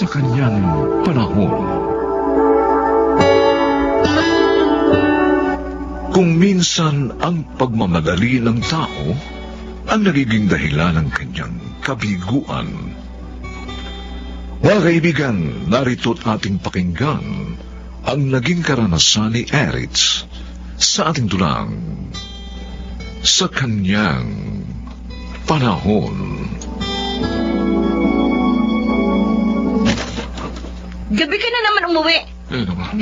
sa kanyang panahon. Kung minsan ang pagmamadali ng tao ang nagiging dahilan ng kanyang kabiguan. Mga kaibigan, narito't ating pakinggan ang naging karanasan ni Eritz sa ating tulang sa kanyang panahon. Gabi ka na naman umuwi.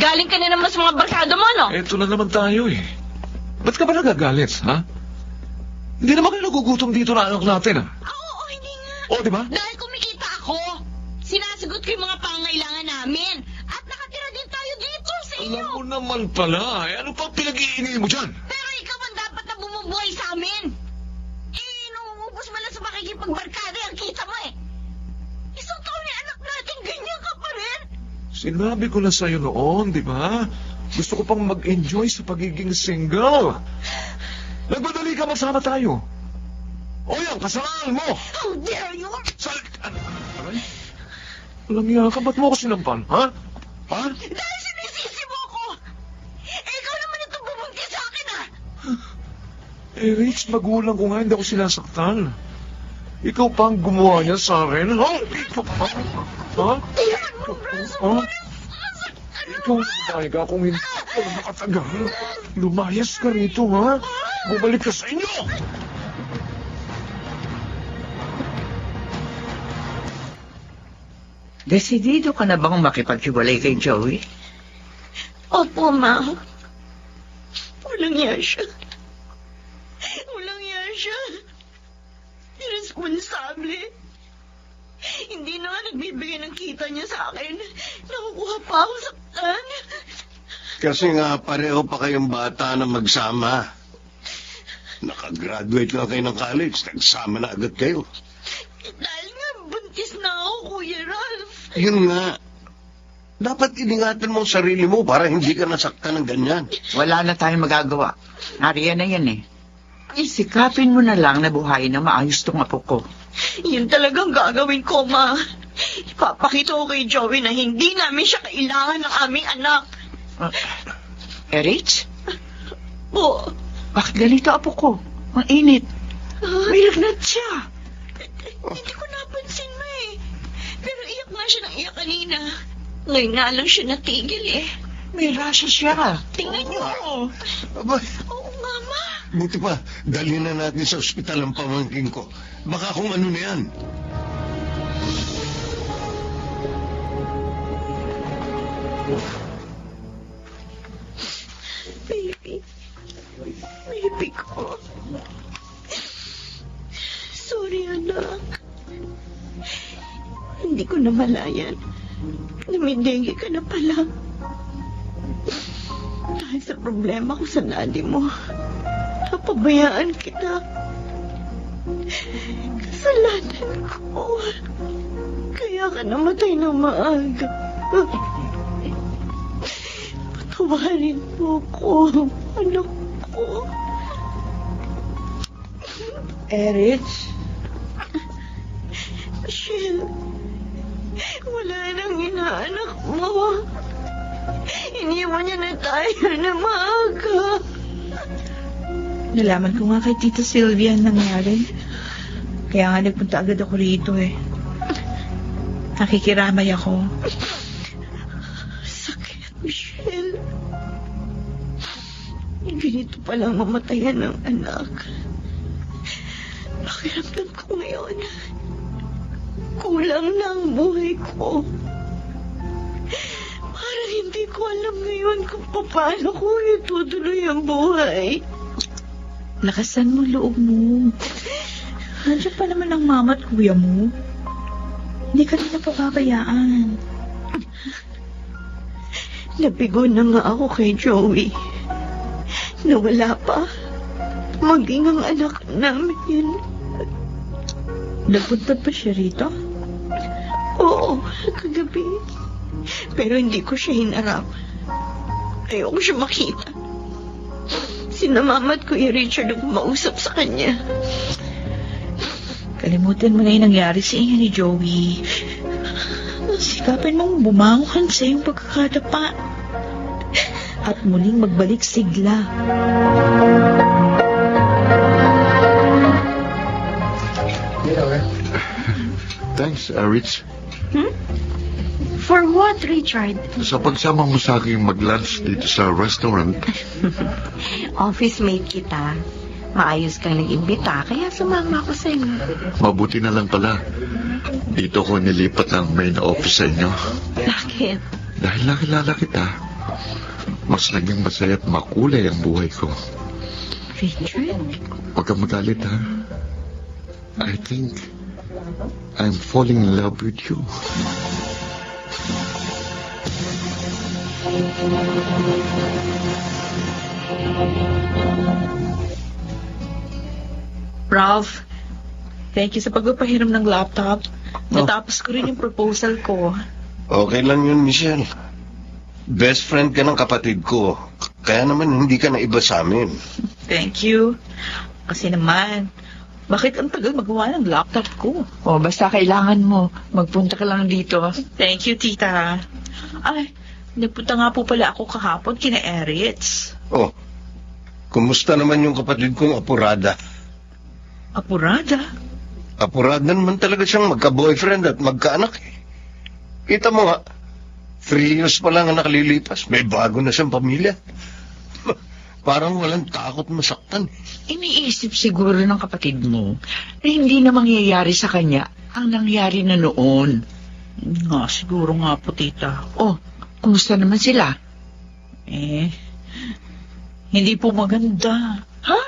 Galing ka na naman sa mga barkada mo, no? Eto na naman tayo eh. Ba't ka ba nagagalit, ha? Hindi naman kayo nagugutom dito na anak natin, ha? Oo, hindi nga. O, di ba? Dahil kumikita ako, sinasagot ko yung mga pangailangan namin. At nakatira din tayo dito sa inyo. Alam mo naman pala, ano pang pinag-iingay mo dyan? Pero ikaw ang dapat na bumubuhay sa amin. Inuubos mo lang sa makikipagbarkada ang kita mo eh. Isang taon ni anak natin, ganyan ka pa rin. Sinabi ko na sa'yo noon, di ba? Gusto ko pang mag-enjoy sa pagiging single. Nagmadali ka, magsama tayo. O yan, kasalanan mo. How dare you? Aray? Alam niya ka, ba't mo ako sinampan, ha? Ha? Dahil sinisisi mo ako. Ikaw naman itong bumungkit sa akin, ah. Eh, Rich, magulang ko nga, hindi ako sinasaktan. Ikaw pa ang gumawa niya sa akin. Ha? Ikaw pa? Ha? Iyan mo, braso Ha? mo. Ikaw, dahil ka kung hindi ka nakatagal. Lumayas ka rito, ha? Bumalik ka sa inyo! Desidido ka na bang makipaghiwalay kay Joey? Opo, ma. Walang iya siya. Walang iya siya. Irresponsable. Hindi na nga nagbibigay ng kita niya sa akin. Nakukuha pa ako saktan. Kasi nga pareho pa kayong bata na magsama. Nakagraduate nga kayo ng college, nagsama na agad kayo. Dahil nga buntis na ako, Kuya Ralph. Yun nga. Dapat iningatan mo ang sarili mo para hindi ka nasaktan ng ganyan. Wala na tayong magagawa. Nariyan na yan eh. Isikapin mo na lang na buhayin na maayos tong apo ko. Yun talagang gagawin ko, ma. Ipapakita ko kay Joey na hindi namin siya kailangan ng aming anak. Erich? Po. Bakit ganito apo ko? Ang init. May lagnat siya. Hindi ko napansin mo eh. Pero iyak nga siya ng iyak kanina. Ngayon nga lang siya natigil eh. May rashes siya. Tingnan niyo. Abay, Oo nga, ma. buti pa, dalhin na natin sa ospital ang pamangkin ko. Baka kung ano na yan. Baby. Baby ko. Sorry, anak. Hindi ko na malayan. Namindegi ka na pala. Dahil sa problema ko sa daddy mo, napabayaan kita. Kasalanan ko. Kaya ka namatay ng maaga. Patawarin mo ko, anak ko. Erich? Michelle, wala nang inaanak mo. Iniwan niya na tayo na maaga. Nalaman ko nga kay Tita Sylvia ang nangyari. Kaya nga nagpunta agad ako rito eh. Nakikiramay ako. Sakit, Michelle. Ganito palang mamatayan ng anak. Pakiramdam ko ngayon. Kulang na ang buhay ko. Parang hindi ko alam ngayon kung paano ko itutuloy ang buhay. Lakasan mo loob mo. Nandiyan pa naman ang mama at kuya mo. Hindi ka nila pababayaan. Nabigo na nga ako kay Joey. Nawala pa. Maging ang anak namin. Nagpunta pa siya rito? Oo, kagabi. Pero hindi ko siya hinarap. Ayoko siya makita. Sina Mama at Kuya Richard ang kumausap sa kanya. Kalimutan mo na yung nangyari sa inyo ni Joey. Sikapin mong bumangon sa iyong pagkakadapa. At muling magbalik sigla. Thanks, Rich. For what, Richard? Sa pagsama mo sa akin mag-lunch dito sa restaurant. Office mate kita. Maayos kang nag-imbita, kaya sumama ako sa inyo. Mabuti na lang pala. Dito ko nilipat ang main office sa inyo. Bakit? Dahil nakilala kita, mas naging masaya at makulay ang buhay ko. Richard? Huwag kang magalit, ha? I think I'm falling in love with you. Ralph, thank you sa pagpapahiram ng laptop. Natapos ko rin yung proposal ko. Okay lang yun, Michelle. Best friend ka ng kapatid ko. Kaya naman hindi ka na iba sa amin. Thank you. Kasi naman, bakit ang tagal magawa ng laptop ko? O, basta kailangan mo. Magpunta ka lang dito. Thank you, tita. Ay, nagpunta nga po pala ako kahapon kina Eritz. Oh, kumusta naman yung kapatid kong apurada? Apurada? Apurada naman talaga siyang magka-boyfriend at magkaanak eh. Kita mo nga, 3 years pa lang ang nakalilipas. May bago na siyang pamilya. Parang walang takot masaktan. Iniisip siguro ng kapatid mo na hindi na mangyayari sa kanya ang nangyari na noon. Nga, siguro nga po, tita. Oh, kumusta naman sila? Hindi po maganda. Ha?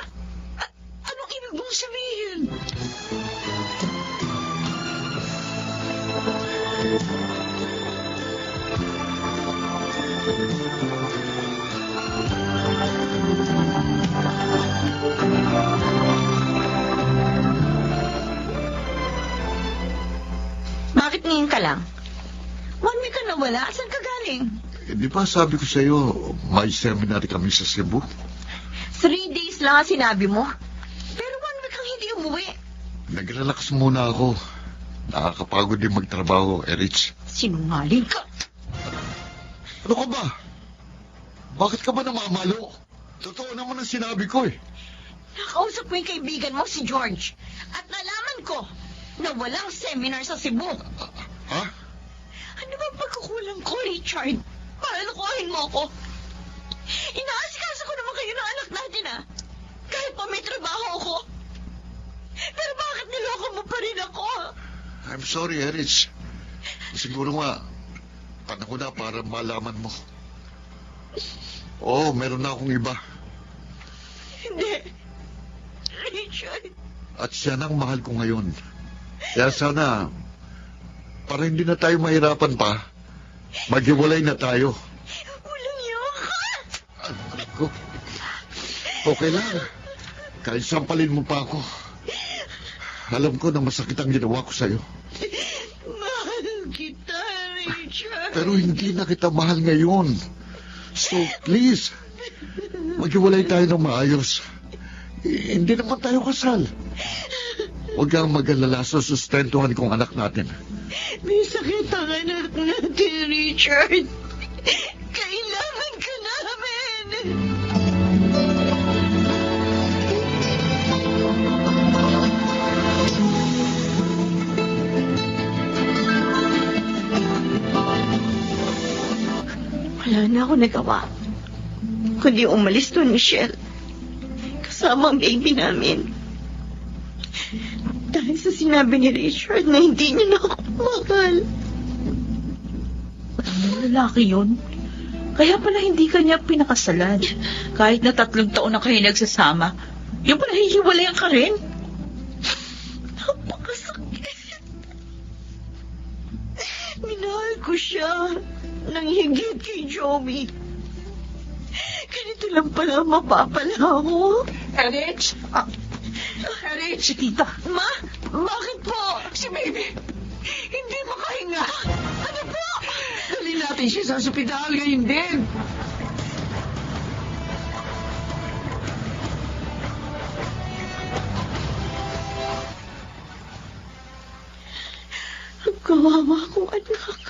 Anong ibig mong sabihin? Bakit ngayon ka lang? 1 week ka na wala? Saan ka galing? Di ba sabi ko sa iyo, may seminar kami sa Cebu? 3 days lang ang sinabi mo. Pero 1 week kang hindi umuwi. Nag-relax muna ako. Nakakapagod din magtrabaho, Erich. Sinungaling ka. Ano ka ba? Bakit ka ba namamalo? Totoo naman ang sinabi ko eh. Nakausap ko yung kaibigan mo, si George. At nalaman ko na walang seminar sa Cebu. Ha? Ano ba pagkukulang ko, Richard? Para lukuhin mo ako. Inaasikaso ko naman kayo ng anak natin, ah. Kahit pa may trabaho ako. Pero bakit niloko mo pa rin ako? I'm sorry, Erich. Siguro nga, panahon na para malaman mo. Oo, meron na akong iba. Hindi. Richard. At siya na ang mahal ko ngayon. Kaya sana, para hindi na tayo mahirapan pa, maghiwalay na tayo. Walang iyak ka. Anak ko. Okay lang. Kahit sampalin mo pa ako. Alam ko na masakit ang ginawa ko sa'yo. Mahal kita, Richard. Pero hindi na kita mahal ngayon. So, please, maghiwalay tayo ng maayos. Hindi naman tayo kasal. Huwag kang mag-alala sa sustentuhan kong anak natin. May sakit ang anak natin, Richard. Kailangan ka namin. Wala na ako nagawa. Kundi umalis doon, Michelle. Kasama ang baby namin. Dahil sa sinabi ni Richard na hindi niya na ako mahal. Ano lalaki yun? Kaya pala hindi ka niya pinakasalan. Kahit na 3 taon na kayo nagsasama. Yung pala hihiwalayan ka rin. Napakasakit. Minahal ko siya nang higit kay Joey. Ganito lang pala mapapala ako. Erich! Erich! Si tita. Ma, bakit po? Si baby! Hindi makahinga! Ano po? Dali natin siya sa ospital ngayon din! Ang kawawa kong anak.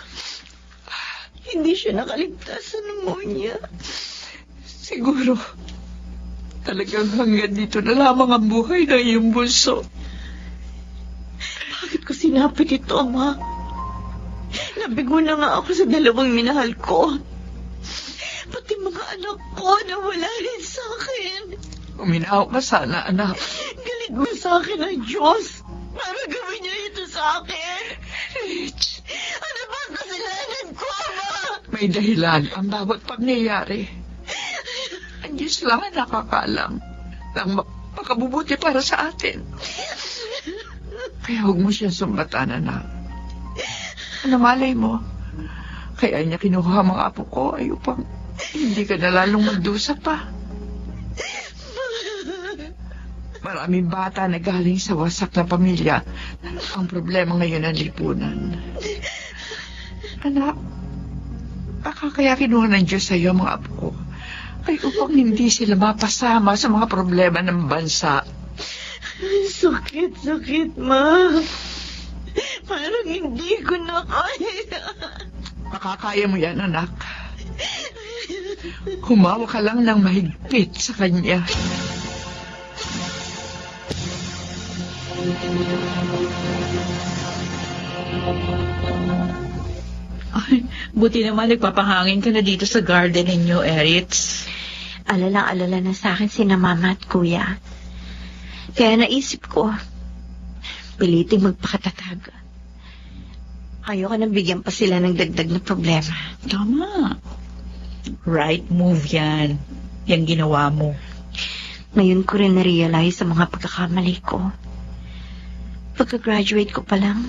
hindi siya nakaligtas sa pneumonia. Siguro, talagang hanggang dito na lamang ang buhay ng iyong bunso. Bakit ko sinapit ito, Ama? Nabigo na nga ako sa dalawang minahal ko. Pati mga anak ko nawala rin sa akin. Uminaw ka sana, anak. Galit ba sa akin ang Diyos? Para gawin niya ito sa akin? Rich, Ano ba ang kasalanan ko, Ama? may dahilan ang bawat pangyayari. Ang Diyos lang ang nakakaalam ng makabubuti para sa atin. Kaya huwag mo siya sumbatan, anak. Ano malay mo? Kaya niya kinuha mga apo ko ay upang hindi ka na lalong magdusa pa. Maraming bata na galing sa wasak na pamilya. Ang problema ngayon ang lipunan. Anak, baka kaya kinuha ng Diyos sa iyo mga apo ko ay upang hindi sila mapasama sa mga problema ng bansa. Sakit, Ma. Parang hindi ko na kaya. Makakaya mo yan, anak. Humawa ka lang ng mahigpit sa kanya. Ay, buti naman nagpapahangin ka na dito sa garden ninyo, Eritz. Alala na sa akin sina Mama at Kuya. Kaya naisip ko, piliting magpakatatag. Ayoko nang bigyan pa sila ng dagdag na problema. Tama. Right move yan. Yan ginawa mo. Ngayon ko rin na-realize sa mga pagkakamali ko. Pagka-graduate ko pa lang,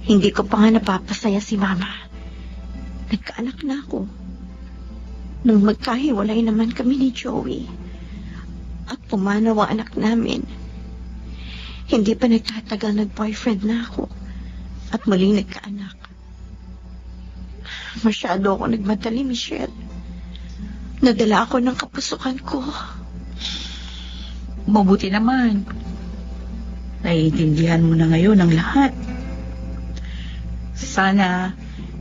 hindi ko pa nga napapasaya si Mama. Nagkaanak na ako. Nung magkahiwalay naman kami ni Joey at pumanaw ang anak namin, hindi pa nagtatagal nag-boyfriend na ako at muling nagkaanak. Masyado ako nagmadali, Michelle. Nadala ako ng kapusukan ko. Mabuti naman. Naiintindihan mo na ngayon ang lahat. Sana,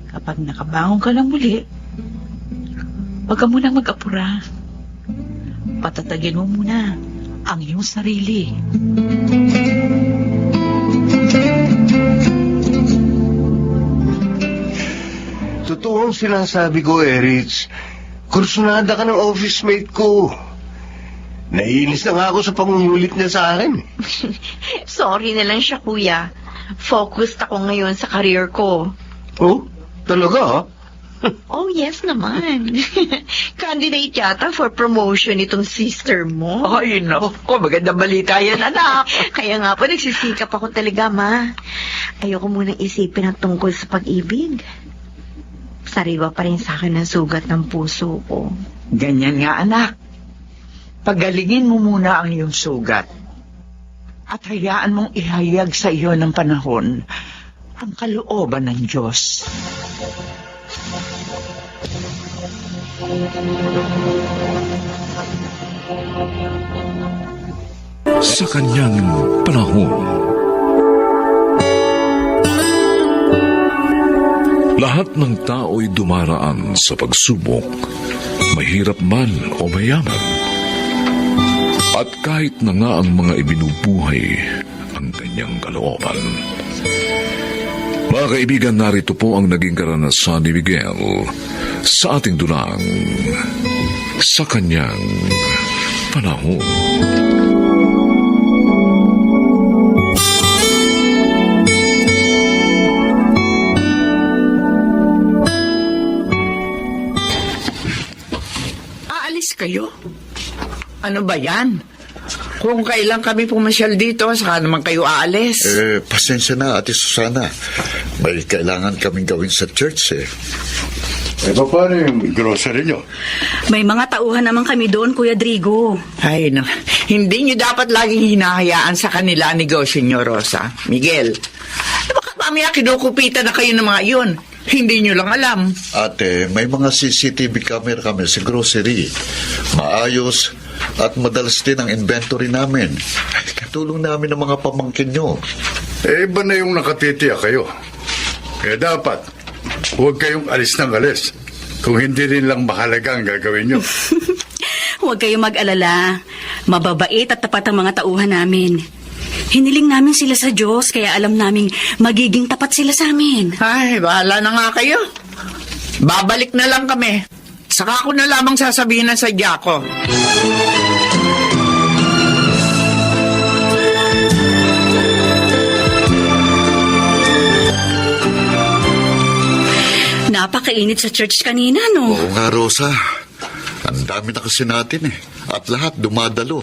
kapag nakabangon ka lang muli, huwag ka munang mag-apura. Patatagin mo muna ang iyong sarili. Totoo ang sinasabi ko, Eritz. Kursunada ka ng office mate ko. Naiinis na nga ako sa pangungulit niya sa akin. Sorry na lang siya, Kuya. Focused ako ngayon sa career ko. Oh, talaga ha? Oh, yes naman. Candidate yata for promotion itong sister mo. Ay, naku, magandang balita yan, anak. Kaya nga po, nagsisikap ako talaga, Ma. Ayoko munang isipin ang tungkol sa pag-ibig. Sariwa pa rin sa akin ang sugat ng puso ko. Ganyan nga, anak. Pagalingin mo muna ang iyong sugat. At hayaan mong ihayag sa iyo ng panahon ang kalooban ng Diyos. Sa kanyang panahon. Lahat ng tao'y dumaraan sa pagsubok, mahirap man o mayaman. At kahit na nga ang mga ibinubuhay ang kanyang kalooban. Mga kaibigan, narito po ang naging karanasan ni Miguel sa ating dulang sa kanyang panahon. Aalis kayo? Ano ba yan? Kung kailan kami pumasyal dito, saka naman kayo aalis. Pasensya na, Ate Susana. May kailangan kaming gawin sa church eh. Paano yung grocery nyo? May mga tauhan naman kami doon, Kuya Drigo. Ay, no. Hindi nyo dapat laging hinahayaan sa kanila ang negosyo nyo, Rosa. Miguel, baka mamaya kinukupitan na kayo ng mga yun. Hindi nyo lang alam. Ate, may mga CCTV camera kami sa grocery. Maayos at madalas din ang inventory namin. Katulong namin ng mga pamangkin nyo. Iba na yung nakatitiya kayo. Kaya dapat, huwag kayong alis ng alis. Kung hindi rin lang mahalaga ang gagawin nyo. Huwag kayong mag-alala. Mababait at tapat ang mga tauhan namin. Hiniling namin sila sa Diyos, kaya alam naming magiging tapat sila sa amin. Ay, bahala na nga kayo. Babalik na lang kami. Saka ako na lamang sasabihin ng sadya ko. Napakainit sa church kanina, no? Oo nga, Rosa. Ang dami na kasi natin At lahat dumadalo.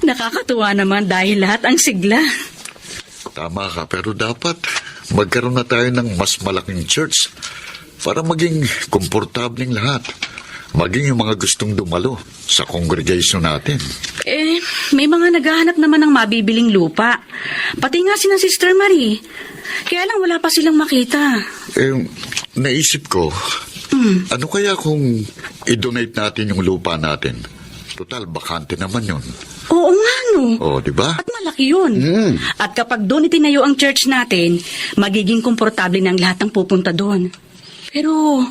Nakakatuwa naman dahil lahat ang sigla. Tama ka, pero dapat magkaroon na tayo ng mas malaking church para maging komportabling lahat. Maging yung mga gustong dumalo sa congregation natin. May mga naghahanap naman ng mabibiling lupa. Pati nga si Sister Marie. Kaya lang wala pa silang makita. Naisip ko, ano kaya kung i-donate natin yung lupa natin? Total, bakante naman yun. Oo nga, no? Oh, di ba? At malaki yun. At kapag doon itinayo ang church natin, magiging komportable ng lahat ng pupunta doon. Pero,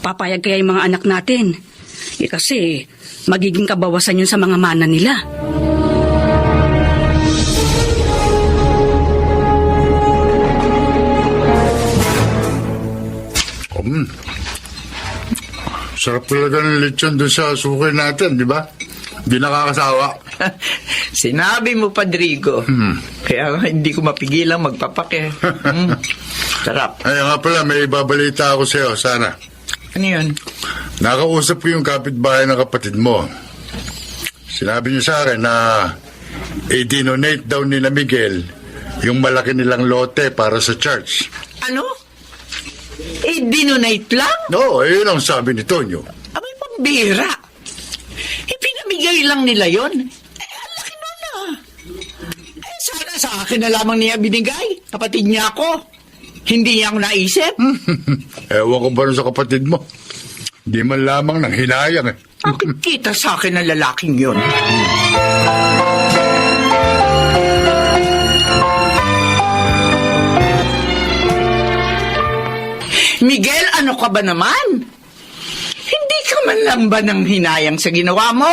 papayag kaya yung mga anak natin? Kasi, magiging kabawasan yun sa mga mana nila. Sarap talaga ng lechon doon sa sukay natin, di ba? Hindi nakakasawa. Sinabi mo, Padrigo. Kaya hindi ko mapigilang magpapake. Sarap. Ay, nga pala, may ibabalita ako sa'yo, sana. Ano yun? Nakausap ko yung kapitbahay ng kapatid mo. Sinabi niya sa akin na i-donate daw nila Miguel yung malaki nilang lote para sa church. Ano? Dinonate lang? No, yun ang sabi ni Tonyo. Abay, pambira. Pinamigay lang nila yon. Ang laki nun sana sa akin na lamang niya binigay. Kapatid niya ako. Hindi niya ako naisip. Ewan ko ba rin sa kapatid mo? Di man lamang nang hinayang Bakit kita sa akin ng lalaking yun? Miguel, ano ka ba naman? Hindi ka man lang ba nang hinayang sa ginawa mo?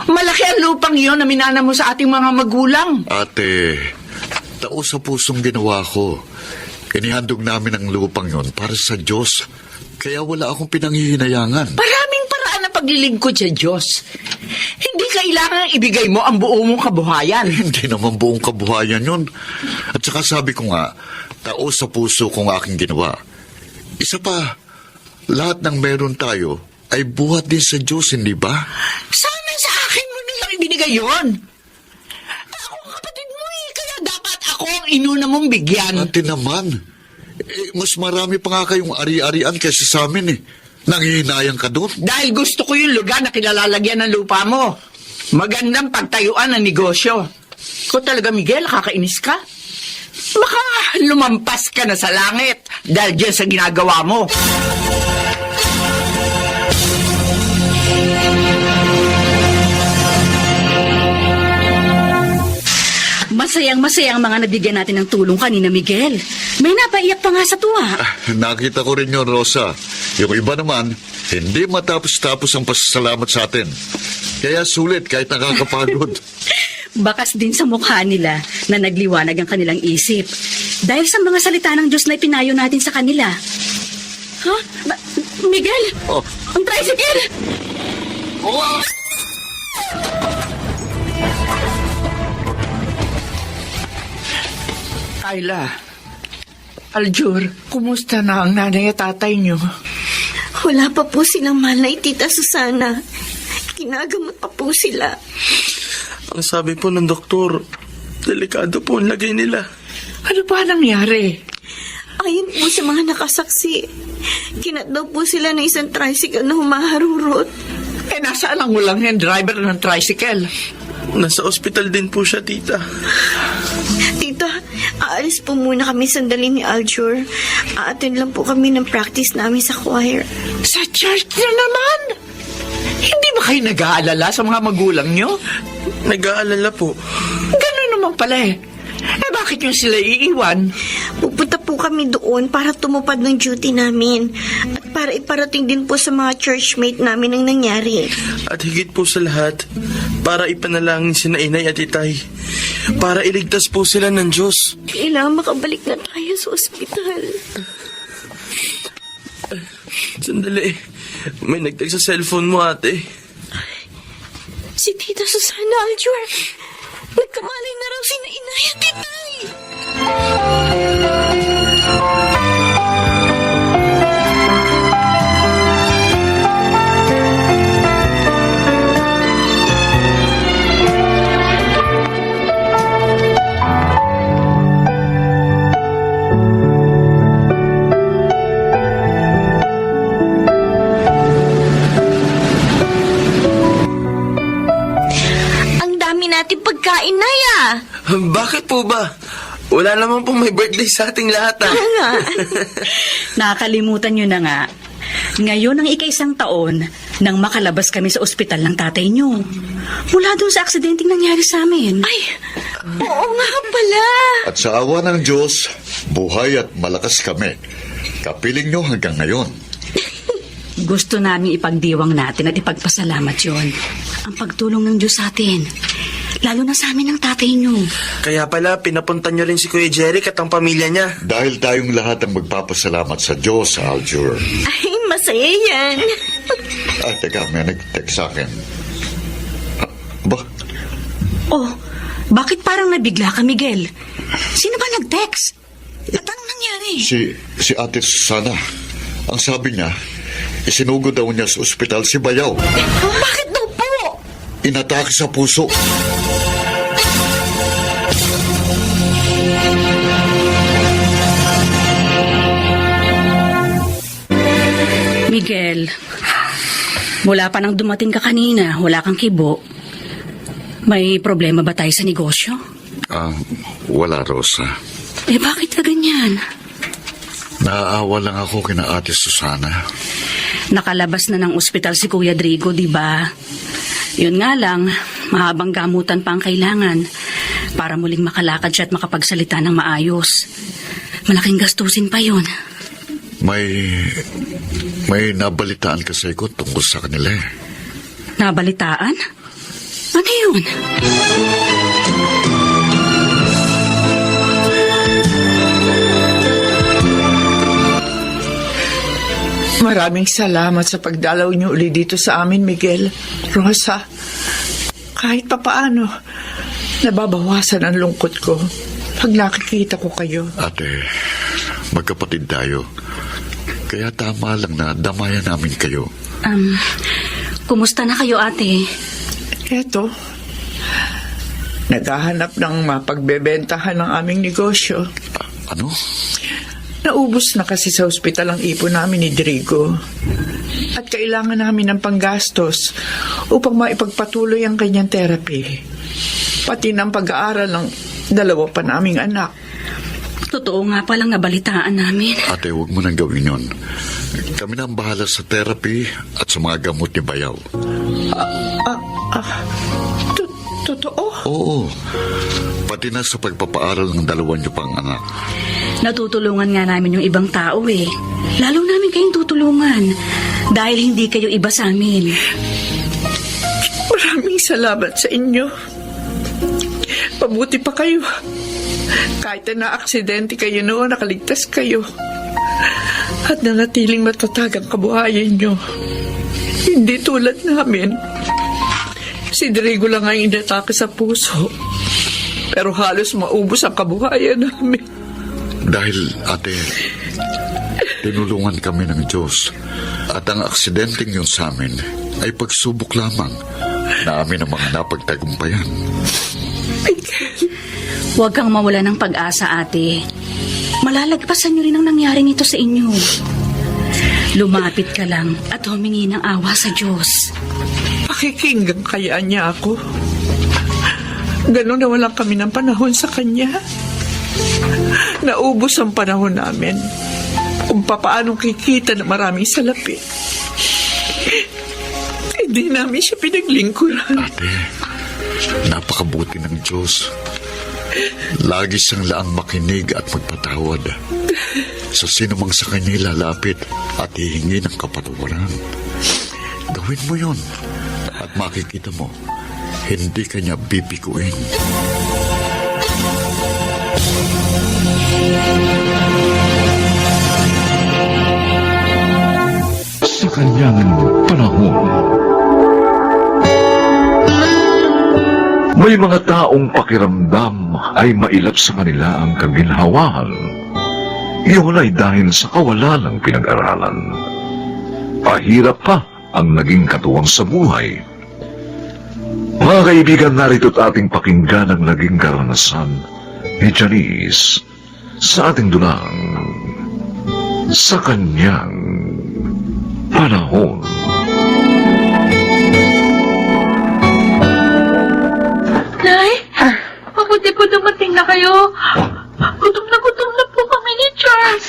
Malaki ang lupang iyon na minana mo sa ating mga magulang. Ate, tao sa pusong ginawa ko. Inihandog namin ang lupang yon para sa Diyos. Kaya wala akong pinanghihinayangan. Maraming paraan ng paglilingkod sa Diyos. Hindi kailangan ibigay mo ang buo mong kabuhayan. Hindi naman buong kabuhayan yun. At saka sabi ko nga, tao sa puso kong aking ginawa. Isa pa, lahat ng meron tayo ay buhat din sa Diyos, hindi ba? Sana sa akin mo nilang ibinigay yun. Ako ang kapatid mo kaya dapat ako ang inuna mong bigyan. Ate naman, mas marami pa nga kayong ari-arian kaysa sa amin Nanghihinayang ka doon. Dahil gusto ko yung lugar na kilalalagyan ng lupa mo. Magandang pagtayuan ng negosyo. Ko talaga, Miguel, kakainis ka? Baka lumampas ka na sa langit dahil dyan sa ginagawa mo. Masayang-masayang mga nabigyan natin ng tulong kanina, Miguel. May napaiyak pa nga sa tuwa. Nakita ko rin yun, Rosa. Yung iba naman, hindi matapos-tapos ang pasasalamat sa atin. Kaya sulit kahit nakakapagod. Bakas din sa mukha nila na nagliwanag ang kanilang isip. Dahil sa mga salita ng Diyos na ipinayo natin sa kanila. Miguel! Oh. Ang tricycle! Oh! Ayla, Aljur, kumusta na ang nanay at tatay niyo? Wala pa po silang malay, Tita Susana. Kinagamot pa po sila. Ang sabi po ng doktor, delikado po ang lagay nila. Ano ba nangyari? Ayon po sa mga nakasaksi, kinat daw po sila ng isang tricycle na humaharurot. Nasaan ang walang yung driver ng tricycle? Nasa ospital din po siya, tita. Tita, aalis po muna kami sandali ni Aljur. Aattend lang po kami ng practice namin sa choir. Sa church na naman? Hindi ba kayo nag-aalala sa mga magulang nyo? Nag-aalala po. Ganun naman pala bakit yung sila iiwan? Pupunta po kami doon para tumupad ng duty namin. At para iparating din po sa mga churchmate namin ang nangyari. At higit po sa lahat, para ipanalangin sina inay at itay. Para iligtas po sila ng Diyos. Kailangan makabalik na tayo sa ospital. Sandali. May nagtag sa cellphone mo, ate. Si Tita Susana Aljur. Nagkamalay na raw sina inay at itay. Ang dami natin pagkain na ya. Bakit po ba? Wala naman pong may birthday sa ating lahat, ah. Nakakalimutan nyo na nga. Ngayon ang ika-1 taon nang makalabas kami sa ospital ng tatay nyo. Mula doon sa aksidenteng nangyari sa amin. Ay, oo nga pala. At sa awa ng Diyos, buhay at malakas kami. Kapiling nyo hanggang ngayon. Gusto namin ipagdiwang natin at ipagpasalamat yon. Ang pagtulong ng Diyos sa atin. Lalo na sa amin ng tatay nyo. Kaya pala, pinapunta niyo rin si Kuya Jeric at ang pamilya niya. Dahil tayong lahat ang magpapasalamat sa Diyos, Aljur. Ay, masaya yan. Teka, may nag-text sa akin. Ba? Oh, bakit parang nabigla ka, Miguel? Sino ba nag-text? At anong nangyari? Si Ate Susana. Ang sabi niya, isinugod daw niya sa ospital si Bayaw. Bakit daw po? Inatake sa puso. Miguel, mula pa nang dumating ka kanina, wala kang kibo. May problema ba tayo sa negosyo? Wala, Rosa. Bakit ka ganyan? Naaawa lang ako kina Ate Susana. Nakalabas na ng ospital si Kuya Drigo, di ba? Yun nga lang, mahabang gamutan pa ang kailangan para muling makalakad siya at makapagsalita ng maayos. Malaking gastusin pa yun. May nabalitaan kasi ko tungkol sa kanila eh. Nabalitaan? Ano yun? Maraming salamat sa pagdalaw niyo uli dito sa amin, Miguel. Rosa, kahit papaano, nababawasan ang lungkot ko pag nakikita ko kayo. Ate, magkapatid tayo. Kaya tama lang na damayan namin kayo. Kumusta na kayo, ate? Eto, naghahanap ng mapagbebentahan ng aming negosyo. Ano? Naubos na kasi sa ospital ang ipon namin ni Drigo. At kailangan namin ng panggastos upang maipagpatuloy ang kanyang therapy. Pati ng pag-aaral ng 2 pa naming anak. Totoo nga palang nabalitaan namin. Ate, huwag mo nang gawin yun. Kami na ang bahala sa therapy at sa mga gamot ni Bayaw. Totoo? Oo. Pati na sa pagpapaaral ng 2 niyo pang anak. Natutulungan nga namin yung ibang tao eh. Lalo namin kayong tutulungan. Dahil hindi kayo iba sa amin. Maraming salamat sa inyo. Pabuti pa kayo. Kahit na aksidente kayo noon, nakaligtas kayo. At nanatiling matatag ang kabuhayan nyo. Hindi tulad namin. Si Drigo lang ang inatake sa puso. Pero halos maubos ang kabuhayan namin. Dahil, ate, tinulungan kami ng Diyos. At ang aksidenteng yun sa amin ay pagsubok lamang na amin ang mga napagtagumpayan. Huwag kang mawala ng pag-asa, ate. Malalagpasan niyo rin ang nangyari nito sa inyo. Lumapit ka lang at humingi ng awa sa Diyos. Pakikinggan kaya niya ako. Ganon na walang kami ng panahon sa kanya. Naubos ang panahon namin kung papaanong kikita na maraming salapi. Hindi namin siya pinaglingkuran. Ate, napakabuti ng Diyos. Lagi siyang laang makinig at magpatawad. sa sinumang sa kanya ilalapit at hihingi ng kapatawaran. Gawin mo yun at makikita mo, hindi kanya bibiguin. Sa kanyang panahon, may mga taong pakiramdam ay mailap sa kanila ang kaginhawaan. Iyon ay dahil sa kawalan ng pinag-aralan. Pahirap pa ang naging katuwang sa buhay. Mga kaibigan, narito't ating pakinggan ang naging karanasan ni Janice sa ating dunang sa kanyang panahon. Nay, mabuti po dumating na kayo. Gutom na po kami ni Charles.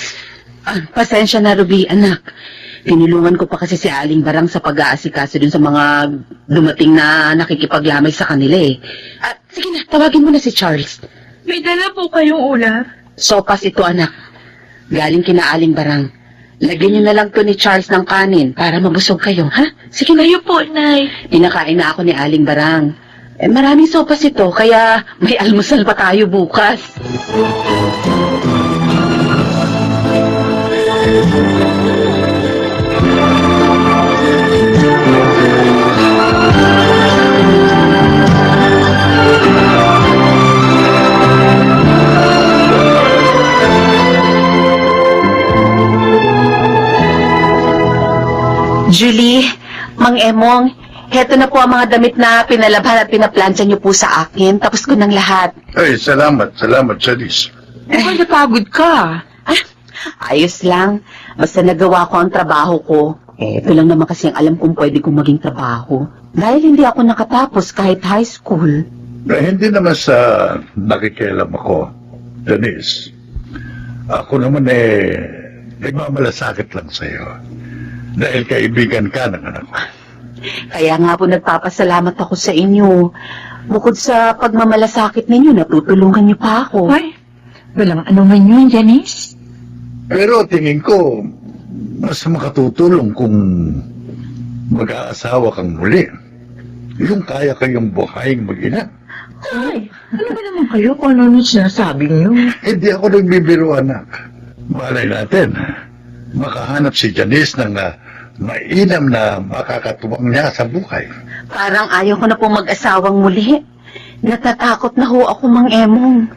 Pasensya na, Ruby, anak. Tinulungan ko pa kasi si Aling Barang sa pag-aasikaso dun sa mga dumating na nakikipaglamay sa kanila eh. Sige na, tawagin mo na si Charles. May dala po kayong ulam. Sopas ito, anak. Galing kina Aling Barang. Lagyan niyo na lang to ni Charles ng kanin para mabusog kayo, ha? Sige na. Kayo po, Nay. Pinakain na ako ni Aling Barang. Maraming sopas ito, kaya may almusal pa tayo bukas. Julie, Mang Emong, heto na po ang mga damit na pinalabhan at pinaplansya niyo po sa akin. Tapos ko ng lahat. Ay, salamat, Janice. Napagod ka. Ayos lang. Basta nagawa ko ang trabaho ko. Ito lang naman kasi ang alam kong pwede kong maging trabaho. Dahil hindi ako nakatapos kahit high school. Hindi naman sa nakikialam ako, Janice. Ako naman nagmamalasakit lang sa'yo. Dahil kaibigan ka ng anak ko. Kaya nga po nagpapasalamat ako sa inyo. Bukod sa pagmamalasakit ninyo, natutulungan niyo pa ako. Ay, walang anuman yun, Janice. Pero tingin ko, mas makatutulong kung mag-aasawa kang muli. Yung kaya kayong buhayin mag-ina. Ay, ano ba naman kayo kung ano sinasabi niyo? Hindi ako nagbibiro, anak. Malay natin, makahanap si Janice ng mainam na makakatuwang niya sa buhay. Parang ayaw ko na po mag-asawang muli. Natatakot na ho ako, Mang Emong.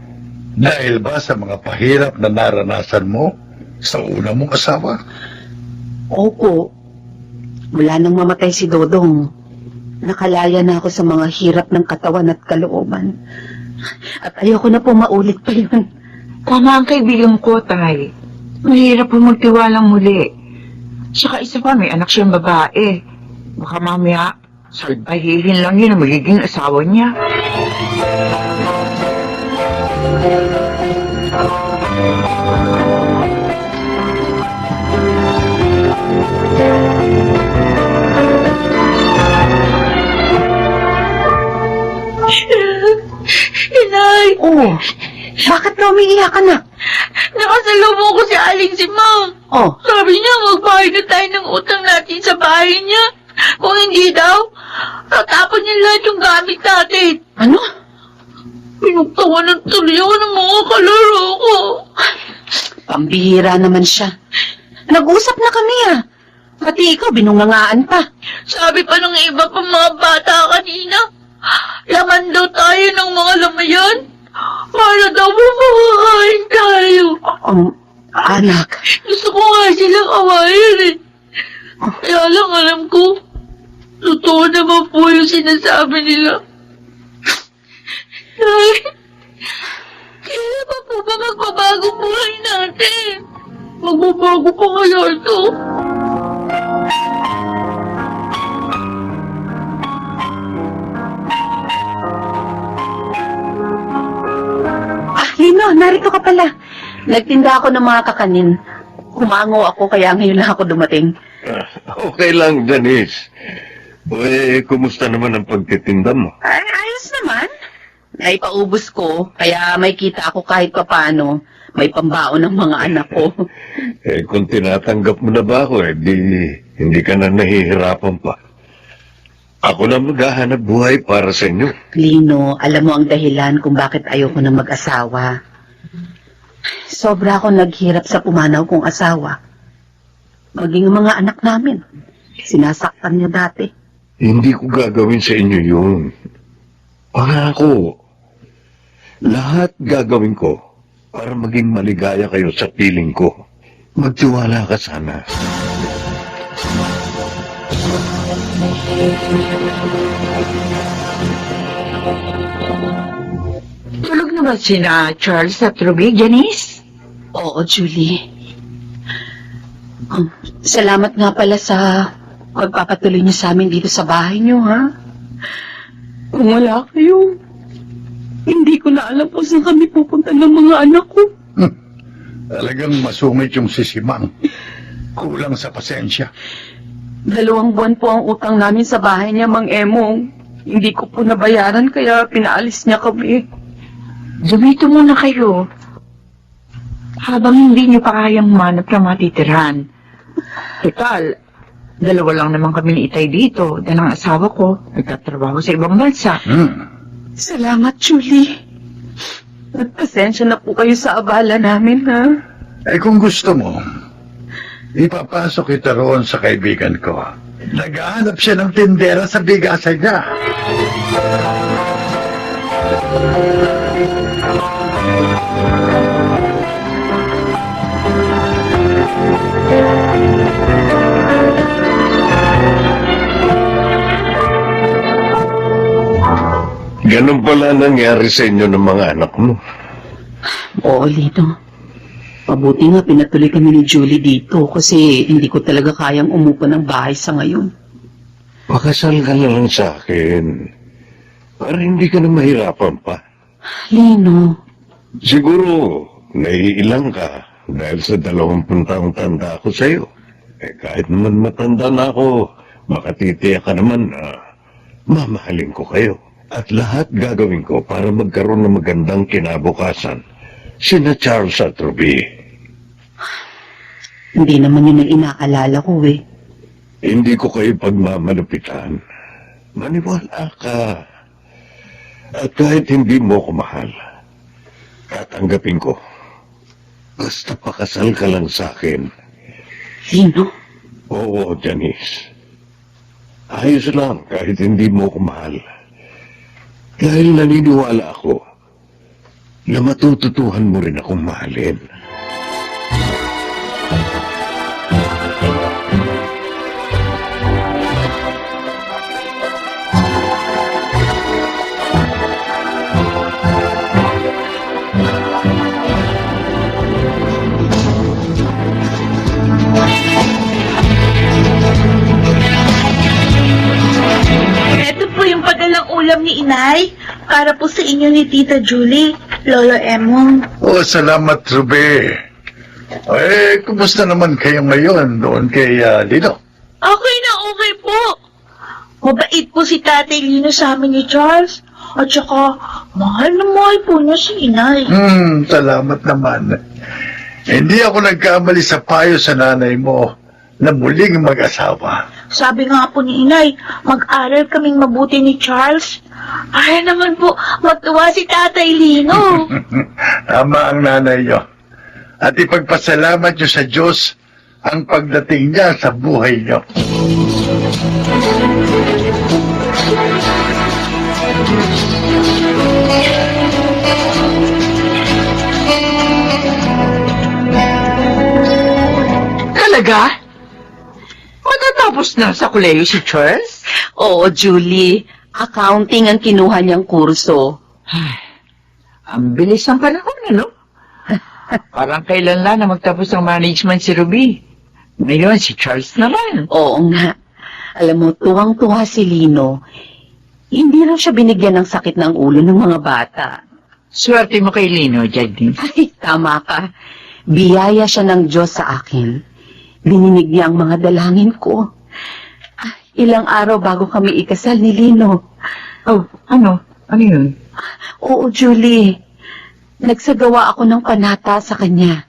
Dahil ba sa mga pahirap na naranasan mo sa una mong asawa? Opo. Mula nang mamatay si Dodong, nakalaya na ako sa mga hirap ng katawan at kalooban. At ayoko na po maulit pa yun. Tama ang kaibigan ko, Tay. Mahirap po magtiwalang muli. Saka isa pa, may anak siyang babae. Baka mamaya, salbahihin lang yun ang magiging asawa niya. Inay! Oh, bakit ka umiiyak, anak? Nakasalubong ko si Aling si Mang. Oh, Sabi niya, magbayad na tayo ng utang natin sa bahay niya. Kung hindi daw, tatapon niya lahat yung gamit natin. ano? Pinagtawanan tuloy ako ng mga kalaro ko. Pambihira naman siya. Nag-usap na kami Pati ikaw, binungangaan pa. Sabi pa ng iba pang mga bata kanina, laman daw tayo ng mga lamayan. Para daw makakain tayo. Anak. Gusto ko nga silang awayin eh. Kaya lang alam ko, totoo naman po yung sinasabi nila. Ay, kailan pa po ba magbabago buhay natin? Magbabago pa kaya ito? Lino, narito ka pala. Nagtinda ako ng mga kakanin. Kumango ako kaya ngayon lang ako dumating. Okay lang, Janice. Kumusta naman ang pagtitinda mo? Ay, ayos naman. Naipaubos ko, kaya may kita ako kahit papaano. may pambaon ng mga anak ko. Kung tinatanggap mo na ba ako, hindi ka na nahihirapan pa. Ako na maghahanap buhay para sa inyo. Lino, alam mo ang dahilan kung bakit ayoko na mag-asawa. Sobra akong naghirap sa pumanaw kong asawa. Maging ang mga anak namin. Sinasaktan niya dati. Hindi ko gagawin sa inyo yun. Pangako. Lahat gagawin ko para maging maligaya kayo sa piling ko. Magtiwala ka sana. Tulog na ba sina Charles at Ruby, Janice? Oo, Julie. Salamat nga pala sa pagpapatuloy niyo sa amin dito sa bahay niyo, ha? Kung wala kayo, hindi ko na alam kung saan kami pupunta ng mga anak ko. Talagang masungit yung sisimang. Kulang sa pasensya. 2 buwan po ang utang namin sa bahay niya, Mang Emong. Hindi ko po nabayaran kaya pinaalis niya kami. Dumito muna kayo. Habang hindi niyo pa kayang manap na matitirahan. Total, 2 lang naman kami ni Itay dito. Dahil ang asawa ko, nagtatrabaho sa ibang bansa. Salamat, Julie. At pasensya na po kayo sa abala namin, ha? Kung gusto mo, ipapasok kita roon sa kaibigan ko. Naghahanap siya ng tindera sa bigasan niya. Ganun pala nangyari sa inyo ng mga anak mo. Oo, Lino. Mabuti nga pinatuloy kami ni Julie dito kasi hindi ko talaga kayang umupo ng bahay sa ngayon. Pakasal ka na lang sa akin. Para hindi ka na mahirapan pa. Lino, Siguro, naiilang ka dahil sa 20 taong tanda ako sa'yo. Kahit naman matanda na ako, makatitiyak ka naman na mamahalin ko kayo. At lahat gagawin ko para magkaroon ng magandang kinabukasan. Sina Charles at Ruby. hindi naman yun ang inaalala ko eh. Hindi ko kayo pagmamalupitan. Maniwala ka. At kahit hindi mo ko mahal, tatanggapin ko. Basta pakasal ka lang sa akin. Lino, Oo, Janice. Ayos lang kahit hindi mo ko mahal. Dahil naniniwala ako na matututuhan mo rin akong mahalin. Ito po yung padalang ulam ni Inay para po sa inyo ni Tita Julie, Lolo Emong. Salamat, Ruby. Kumusta naman kayo ngayon doon kay Lino? Okay na okay po. Mabait po si Tatay Lino sa amin ni Charles. At saka, mahal na mahal po niya si Inay. Salamat naman. Hindi ako nagkamali sa payo sa nanay mo na muling mag-asawa. Sabi nga po ni Inay, mag-aral kaming mabuti ni Charles. Para naman po, matuwa si Tatay Lino. Tama ang nanay niyo. At ipagpasalamat niyo sa Diyos ang pagdating niya sa buhay niyo. Talaga? Matatapos na sa koleyo si Charles? oo, Julie. Accounting ang kinuha niyang kurso. Ang bilis ng panahon, ano? Parang kailan lang na magtapos ng management si Ruby. Ngayon, si Charles naman. Oo nga. Alam mo, tuwang-tuwa si Lino. Hindi raw siya binigyan ng sakit ng ulo ng mga bata. Swerte mo kay Lino, Jadine. Ay, tama ka. Biyaya siya ng Diyos sa akin. Bininig niya ang mga dalangin ko. Ilang araw bago kami ikasal ni Lino. Oh, ano? Ano yun? Oo, Julie. nagsagawa ako ng panata sa kanya.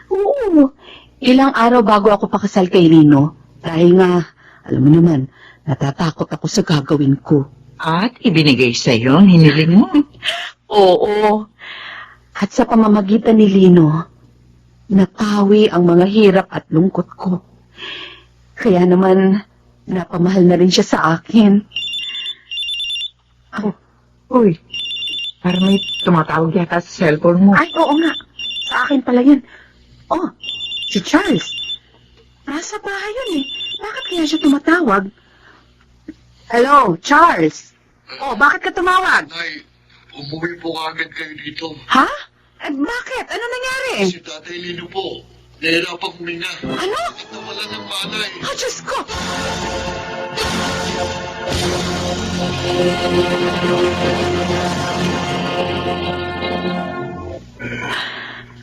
Oo. Ilang araw bago ako pakasal kay Lino. Dahil nga, alam mo naman, natatakot ako sa gagawin ko. At ibinigay sa'yo ang hiniling mo. Oo. At sa pamamagitan ni Lino, napawi ang mga hirap at lungkot ko. Kaya naman, napamahal na rin siya sa akin. Uy, parang may tumatawag yata sa cellphone mo. Ay, oo nga. Sa akin pala yun. Oh, si Charles. Nasa bahay yun eh. Bakit kaya siya tumatawag? Hello, Charles. Oh, bakit ka tumawag? Nay, umuwi po agad kayo dito. Ha? Bakit? Ano nangyari? Si Tatay Lino po, nahirapang huminga. Ano? Nawala ng malay. Oh, Diyos ko!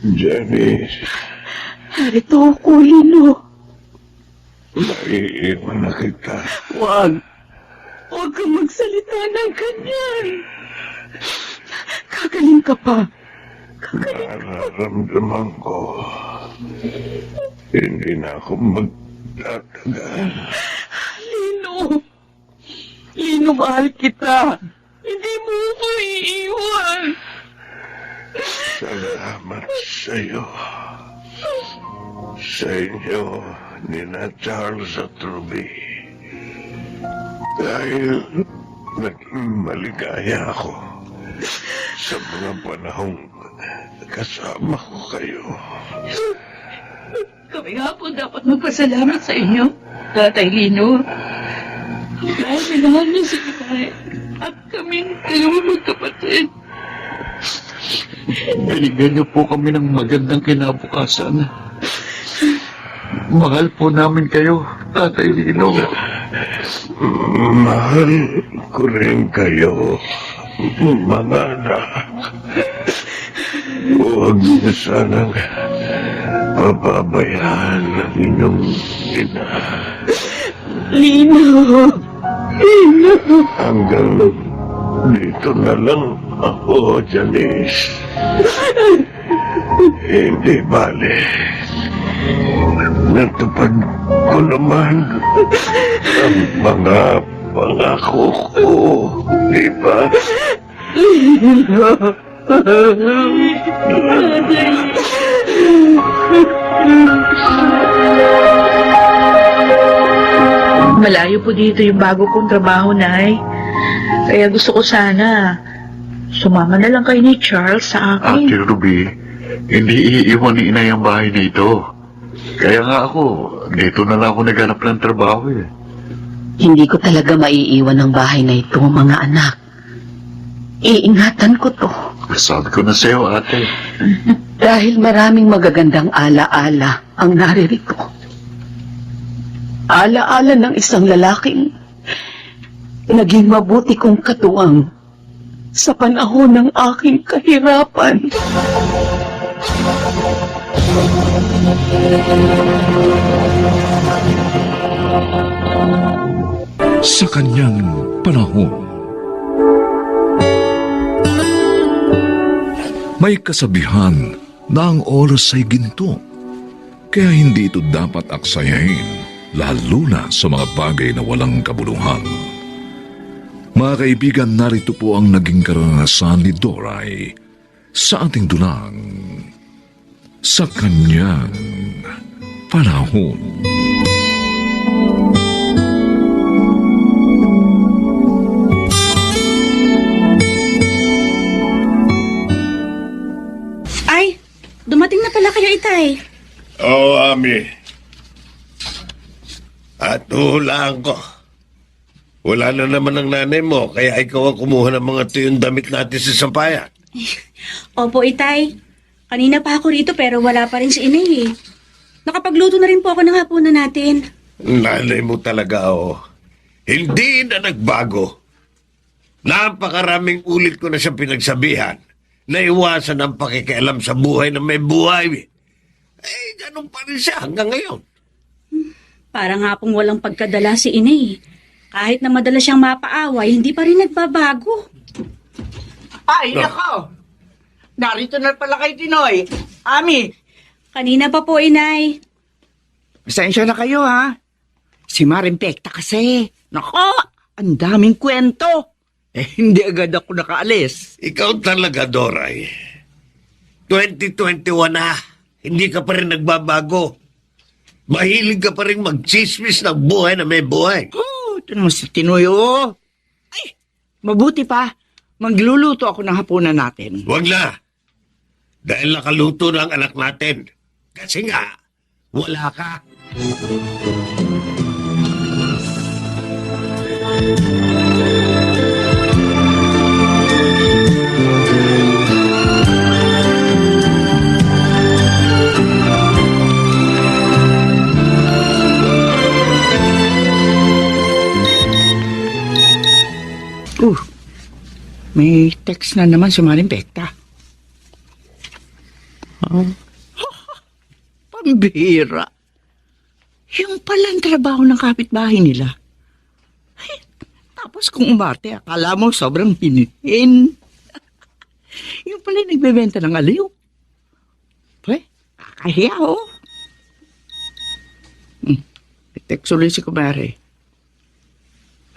Janice, Narito ako, Lino. naiiwan na kita. Huwag. Huwag kang magsalita ng ganyan. Kagaling ka pa. Nararamdaman ko, hindi na ako magtatagal. Lino. Lino, mahal kita. Hindi mo ako iiwan. Salamat sa'yo. Sa inyo, nina Charles at Ruby. Dahil naging maligaya ako sa mga panahong kasama ko kayo. Kami nga po dapat magpasalamat sa inyo, Tatay Lino. Dahil minahal niyo si Inay at kaming dalawang magkapatid. Binigyan niyo po kami ng magandang kinabukasan. Mahal po namin kayo, Tatay Lino. Mahal ko rin kayo, mga anak. Huwag niyo sanang pababayaan ang inyong ina. Lino. Lino. Hanggang dito na lang ako, Janice. Hindi bale. Natupad ko naman ang mga pangako ko, di ba? Lino. Malayo po dito yung bago kong trabaho, Nay. Kaya gusto ko sana sumama na lang kayo ni Charles sa Ate akin. Ruby, hindi iiwan ni Inay ang bahay na ito. Kaya nga ako, dito na lang ako naghanap ng trabaho eh. Hindi ko talaga maiiwan ang bahay na ito, mga anak. Iingatan ko to. Sabi ko na sa'yo, ate. Dahil maraming magagandang ala-ala ang naririto. Ala-ala ng isang lalaking naging mabuti kong katuwang sa panahon ng aking kahirapan. Sa kanyang panahon, may kasabihan na ang oras ay ginto, kaya hindi ito dapat aksayahin, lalo na sa mga bagay na walang kabuluhan. Mga kaibigan, narito po ang naging karanasan ni Doray sa ating dulang sa kanyang panahon. Ay, dumating na pala kayo, Itay. Oo, Ami. At hulaan ko. Wala na naman ang nanay mo, kaya ikaw ang kumuha ng mga tuyong damit natin sa sampayan. Opo, Itay. Kanina pa ako rito pero wala pa rin si Inay eh. Nakapagluto na rin po ako ng hapunan natin. Nanay mo talaga, oh. Hindi na nagbago. Napakaraming ulit ko na siya pinagsabihan na iwasan ang pakikialam sa buhay na may buhay. Eh, ganun pa rin siya hanggang ngayon. Para nga pong walang pagkadala si Inay. Kahit na madalas siyang mapaaway, hindi pa rin nagbabago. Ay, nako! narito na pala kay Tinoy. Ami, Kanina pa po, inay. pasensya na kayo ha. Si Marimpekta kasi. Nako, ang daming kwento. Hindi agad ako nakaalis. Ikaw talaga, Doray. 2021 na. Hindi ka pa rin nagbabago. Mahilig ka pa rin mag-chismis ng buhay na may buhay. Oh, ito naman si Tinoy, oh. Ay, mabuti pa. Magluluto ako ng hapunan natin. Huwag na. Dahil nakaluto na ang anak natin. Kasi nga, wala ka. May text na naman si Marimpekta. Pambihira. Yung palang trabaho ng kapitbahay nila. Ay, tapos kung umarte, akala mo sobrang hinihin. Yung pala nagbebenta ng aliw. Pwe, kakahiya oh. Text ulit si Kumare.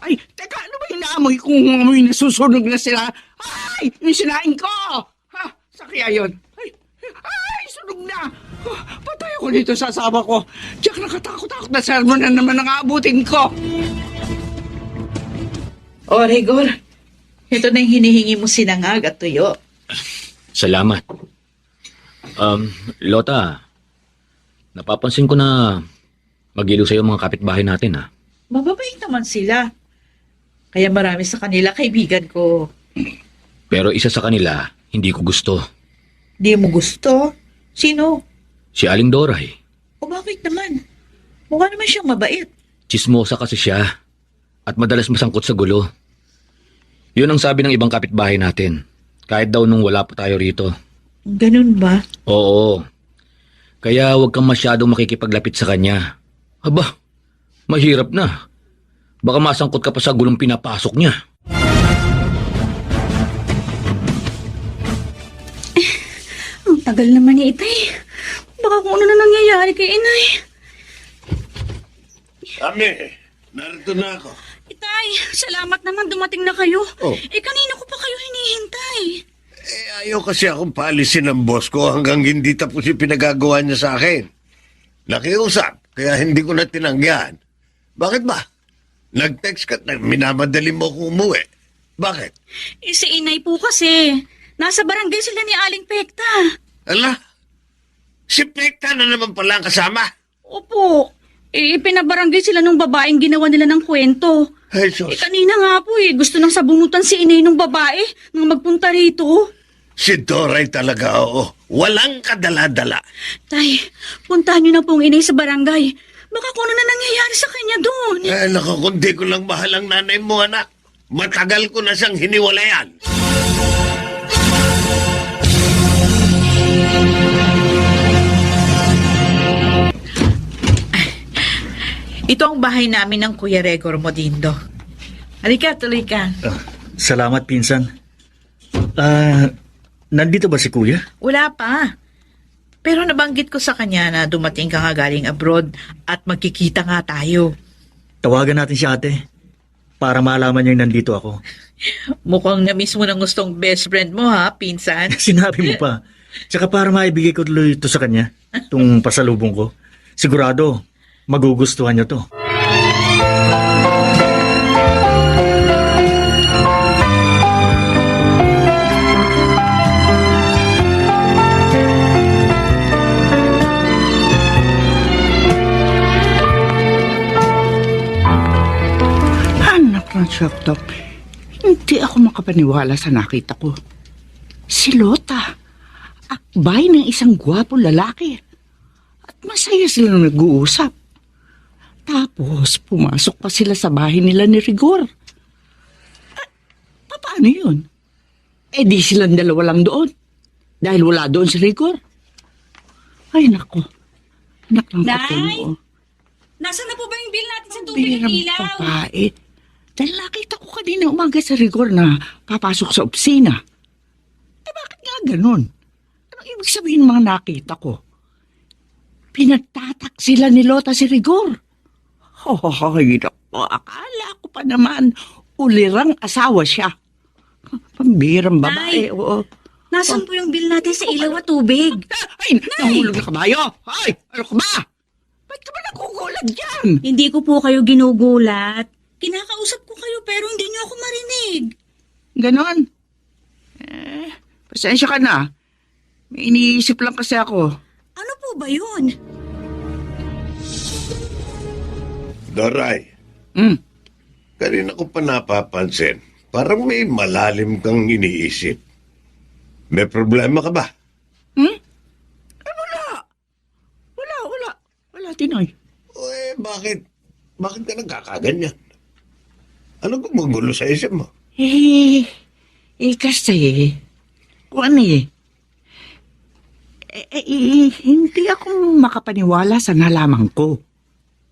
Ay, teka, ano ba inaamoy kung amoy nasusunog na sila? Ay, yung sinain ko! Ha? Sa kaya yun? Ay, sunog na! Patay ako dito sa asawa ko. Diyak nakatakot-takot na sermon na naman ang aabutin ko. O, Rigor, ito na yung hinihingi mo sinangag at tuyo. Salamat. Lota, napapansin ko na mag-ilo sa'yo mga kapitbahay natin, ha? Mababait naman sila. Kaya marami sa kanila kaibigan ko. Pero isa sa kanila, hindi ko gusto. Di mo gusto? Sino? Si Aling Doray. O bakit naman? Mukha naman siyang mabait. Chismosa kasi siya. At madalas masangkot sa gulo. Yun ang sabi ng ibang kapitbahay natin. Kahit daw nung wala pa tayo rito. Ganun ba? Oo. Kaya huwag kang masyadong makikipaglapit sa kanya. Aba, mahirap na. Baka masangkot ka pa sa gulong pinapasok niya. Ang tagal naman ni Itay. Baka kung ano na nangyayari kay inay. Ami, narito na ako. Itay, salamat naman dumating na kayo. Oh. Kanina ko pa kayo hinihintay. Ayaw kasi akong paalisin ng boss ko hanggang hindi tapos yung pinagagawa niya sa akin. Nakiusap, kaya hindi ko na tinanggihan. Bakit ba? Nag-text ka na minamadali mo akong umuwi. Bakit? Si inay po kasi. Nasa barangay sila ni Aling Pekta. Ala, si Pekta na naman pala ang kasama. Opo. Pinabarangay sila nung babaeng ginawa nila ng kwento. Ay, sus. Kanina nga po gusto nang sabunutan si inay nung babae nang magpunta rito. Si Doray talaga, oo. Walang kadala-dala. Tay, puntahan niyo na po ang inay sa barangay. Baka kung ano na nangyayari sa kanya doon. Naku, kundi ko lang mahal ang nanay mo, anak. Matagal ko na siyang hiniwalayan. Ito ang bahay namin ng Kuya Regor Modindo. Halika, tuloy ka. Salamat, pinsan. Nandito ba si Kuya? Wala pa. Pero nabanggit ko sa kanya na dumating ka nga galing abroad at magkikita nga tayo. Tawagan natin si ate para malaman niya nandito ako. Mukhang na-miss mo ng gustong best friend mo ha, pinsan. Sinabi mo pa. Tsaka para maibigay ko tuloy ito sa kanya, itong pasalubong ko. Sigurado, magugustuhan niyo to. Shop-top. Hindi ako makapaniwala sa nakita ko. Si Lota, akbay ng isang gwapong lalaki. At masaya silang nag-uusap. Tapos, pumasok pa sila sa bahay nila ni Rigor. Paano yun? Di silang dalawa lang doon. Dahil wala doon si Rigor. Ay, nako. Anak lang Nay! Nasaan na po ba yung bill natin sa tubig at ilaw? Babae. Dahil nakita ko kanina umaga sa Rigor na papasok sa opisina. Bakit nga ganun? Anong ibig sabihin ng mga nakita ko? Pinagtatak sila ni Lota si Rigor. Hoy, naku, akala ko pa naman ulirang asawa siya. Pambirang babae, Nay! oo. Nasaan po yung bill natin sa ilaw at tubig? Ay, nahulog na kabayo! Ay, ano ka ba? Ba't ka ba nagugulat dyan? Hindi ko po kayo ginugulat. Kinakausap ko kayo pero hindi niyo ako marinig. Ganon. Pasensya ka na. May iniisip lang kasi ako. Ano po ba yun? Doray, Hmm. kanina ko pa napapansin. Parang may malalim kang iniisip. May problema ka ba? Wala, Tinoy. Bakit? Bakit ka nagkakaganyan? Ano gumugulo sa isip mo? Kasi, hindi ako makapaniwala sa nalaman ko.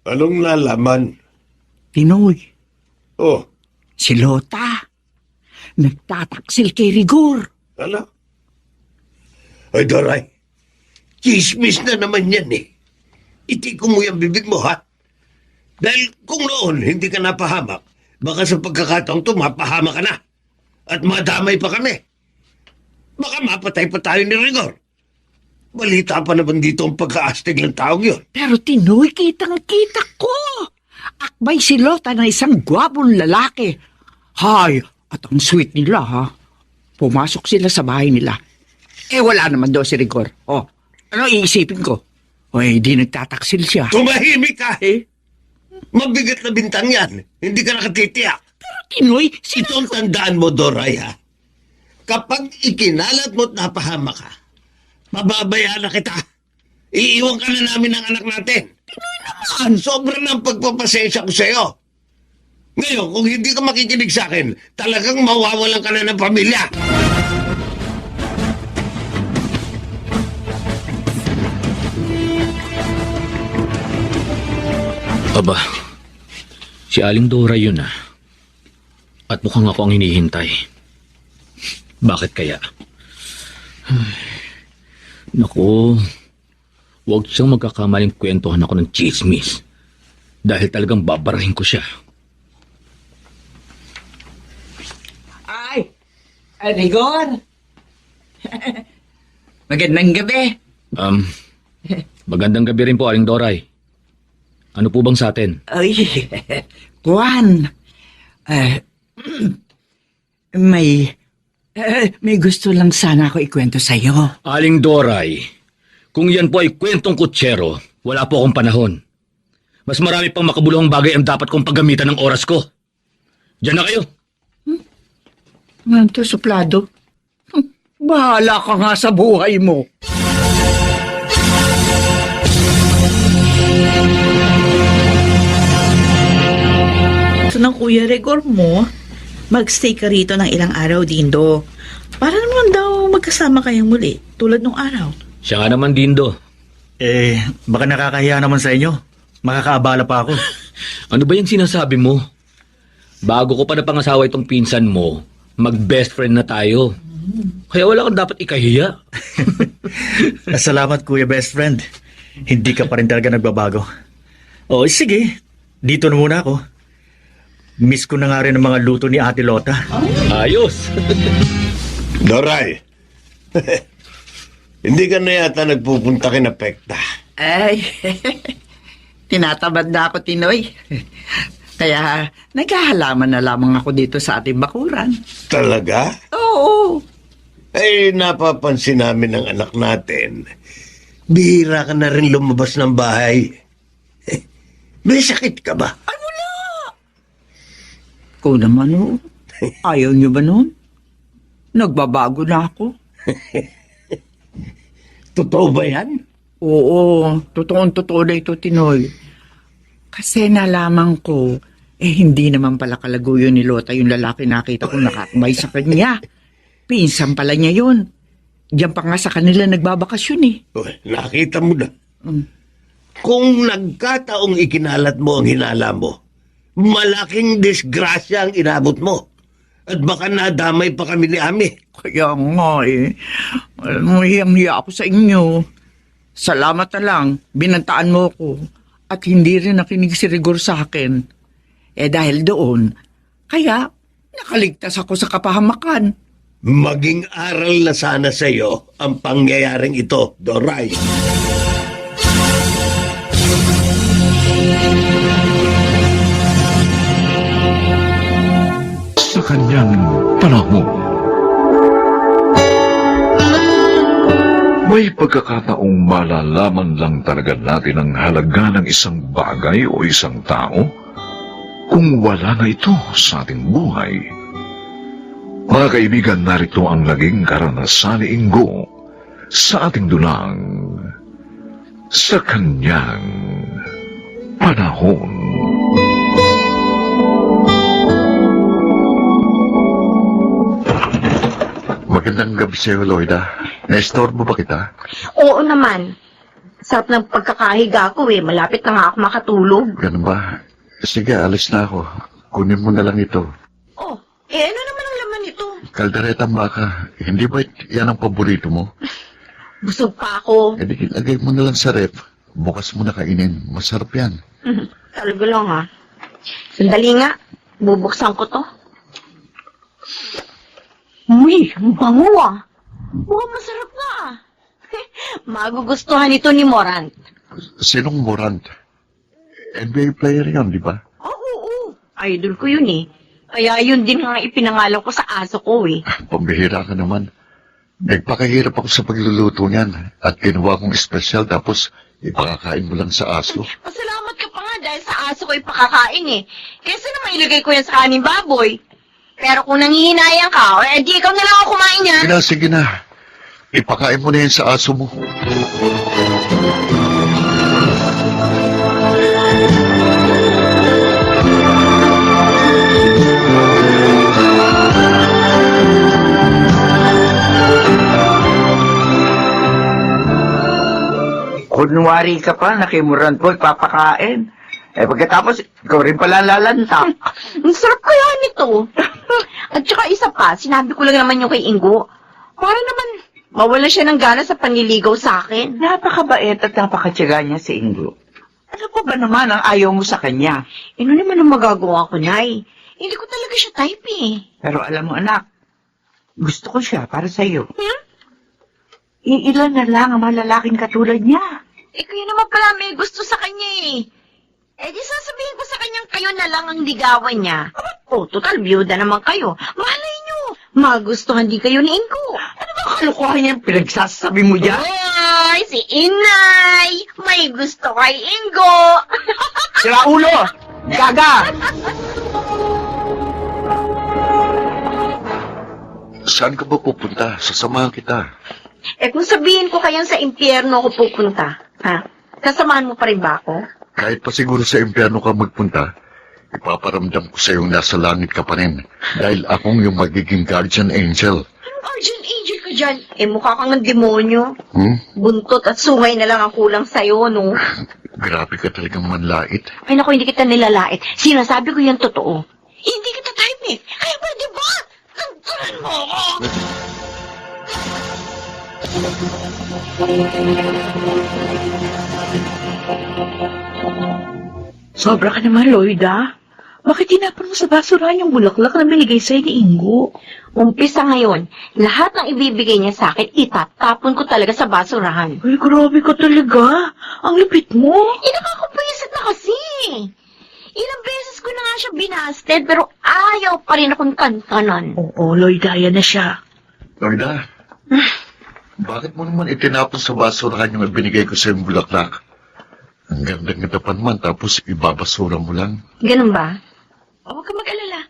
Anong nalaman? Tinoy, Oh, si Lota, nagtataksil kay Rigor. ano? Ay, Doray, chismis na naman yan eh. Itiko mo yung bibig mo, ha? Dahil kung noon hindi ka napahamak, baka sa pagkakataong to, mapahama ka na. At madamay pa kami. Baka mapatay pa tayo ni Rigor. Balita pa naman dito ang pagkaastig ng taong yun. Pero Tinoy, kitang-kita ko. Akbay si Lota ng isang gwapong lalaki. Hay, at ang sweet nila, ha? Pumasok sila sa bahay nila. Wala naman daw si Rigor. Oh, ano iisipin ko? Di nagtataksil siya. Tumahimik ka! Mabigat na bintang yan. Hindi ka nakatitiyak. Pero Tinoy, Ito ang tandaan mo, Doray, ha? Kapag ikinalat mo't napahama ka, pababayaan na kita. Iiwan ka na namin ng anak natin. Naman, sobrang ng pagpapasensya ko sa'yo. Ngayon, kung hindi ka makikinig sa akin, talagang mawawalan ka na ng pamilya. Aba, si Aling Dora yun ah. At mukhang ako ang hinihintay. Bakit kaya? Naku, huwag siyang magkakamaling kwentuhan ako ng chismis. Dahil talagang babarahin ko siya. Rigor! Magandang gabi. Magandang gabi rin po, Aling Doray. Ano po bang sa atin? Juan, may gusto lang sana ako ikwento sa'yo. Aling Doray, kung yan po ay kwentong kutsero, wala po akong panahon. Mas marami pang makabuluhang bagay ang dapat kong paggamitan ng oras ko. Diyan na kayo. Nanto, suplado. Bahala ka nga sa buhay mo. Ito ng Kuya Rigor mo, magstay ka rito ng ilang araw, Dindo. Para naman daw magkasama kayong muli, tulad nung araw. Siya nga naman, Dindo. Baka nakakahiya naman sa inyo. Makakaabala pa ako. Ano ba yung sinasabi mo? Bago ko pa napangasawa itong pinsan mo, mag-best friend na tayo. Kaya wala kang dapat ikahiya. Salamat, Kuya Best Friend. Hindi ka pa rin talaga nagbabago. Sige. Dito na muna ako. Miss ko na nga rin ang mga luto ni Ate Lota. Ayos! Doray, hindi ka na yata nagpupunta kina Pekta. Tinatamad na ako, Tinoy. Kaya naghahalaman na lamang ako dito sa ating bakuran. Talaga? Oo. Napapansin namin ng anak natin. Bihira ka na rin lumabas ng bahay. May sakit ka ba? Kung naman, ayaw niyo ba nun? Nagbabago na ako. Totoo ba yan? Oo, totoong-totoo na ito, Tinoy. Kasi nalaman ko, hindi naman pala kalaguyo ni Lota yung lalaki nakita kong nakakabay sa kanya. Pinsan pala niya yun. Diyan pa nga sa kanila nagbabakasyon eh. Nakita mo na. Kung nagkataong ikinalat mo ang hinala mo, malaking disgrasya ang inabot mo. At baka nadamay pa kami ni Ami. Kaya nga eh. Alam mo, hiyang-hiya ako sa inyo. Salamat na lang, binantaan mo ko. At hindi rin nakinig si Rigor sa akin. Dahil doon, kaya nakaligtas ako sa kapahamakan. Maging aral na sana sa iyo ang pangyayaring ito, Doray. Sa kanyang panahon, may pagkakataong malalaman lang talaga natin ang halaga ng isang bagay o isang tao kung wala na ito sa ating buhay. Mga kaibigan, narito ang naging karanasan ni Ingo sa ating dunang sa kanyang panahon. Magandang gabi sa'yo, Loida. Na-estorbo ba kita? Oo naman. Sarap ng pagkakahiga ko eh. Malapit na nga ako makatulog. Ganun ba? Sige, alis na ako. Kunin mo na lang ito. Oh, ano naman ang laman nito? Kalderetang baka. Hindi ba yan ang paborito mo? Busog pa ako. Di, lagay mo na lang sa ref. Bukas mo na kainin. Masarap yan. Talaga lang ha. Sandali nga. Bubuksan ko to. Uy, ang bango ah. Mukhang masarap nga ah. Magugustuhan ito ni Morant. Sinong Morant? NBA player yan, di ba? Oo. Idol ko yun eh. Kaya yun din nga ipinangalan ko sa aso ko eh. Pambihira ka naman. Nagpakahirap ako sa pagluluto niyan. At ginawa kong espesyal tapos ipakakain mo lang sa aso. Pasalamat ka pa nga dahil sa aso ko ipakakain eh. Kesa naman ilagay ko yan sa kaning baboy. Pero kung nangihinayang ka, di ikaw na lang ako kumain yan. Sige na. Ipakain mo na yan sa aso mo. Kunwari ka pa, nakimuran po, ipapakain. Pagkatapos, ikaw rin pala lalanta. Ang sarap kaya nito. At saka isa pa, sinabi ko lang naman yung kay Ingo. Para naman, mawala siya ng gana sa panliligaw sa akin. Napakabait at napakatyaga niya si Ingo. Ano pa ba naman ang ayaw mo sa kanya? Ano naman ang magagawa ko, Nay? Hindi ko talaga siya type eh. Pero alam mo anak, gusto ko siya para sa iyo. Iilan na lang ang mga lalaking katulad niya. Kaya naman pala may gusto sa kanya eh. Di sasabihin ko sa kanyang kayo na lang ang ligawan niya. Total byuda naman kayo. Malay nyo, magustuhan din kayo ni Ingo. Ano ba kalukuhan niya pinagsasabi mo dyan? Ay, si Inay! May gusto kay Ingo! Sira ulo! Gaga! Saan ka ba pupunta? Sasamahan kita. Kung sabihin ko kayang sa impyerno ako pupunta, ha? Sasamahan mo pa rin ba ako? Kahit pa siguro sa impyerno ka magpunta, ipaparamdam ko sa'yo nasa langit ka pa rin. Dahil akong yung magiging guardian angel. Anong guardian angel ka dyan? Mukha kang ng demonyo. Buntot at sungay na lang ang kulang sa'yo, no? Grabe ka talagang manlait. Ay naku, hindi kita nilalait. Sinasabi ko yung totoo. Hindi kita type eh. Kaya ba, di ba? Tanturan mo ako! Sobra ka naman, Loida. Bakit tinapon mo sa basurahan yung bulaklak na binigay sa'yo ni Ingo? Umpisa ngayon, lahat ng ibibigay niya sa akin, itatapon ko talaga sa basurahan. Ay, grabe ka talaga. Ang lupit mo. Nakakapwisit na kasi. Ilang beses ko na nga siya binasted, pero ayaw pa rin akong kantanan. Oo, Loida, yan na siya. Loida, bakit mo naman itinapon sa basurahan yung binigay ko sa yung bulaklak? Ang ganda-ganda pa naman, tapos ibabasura mo lang. Ganun ba? Huwag ka mag-alala.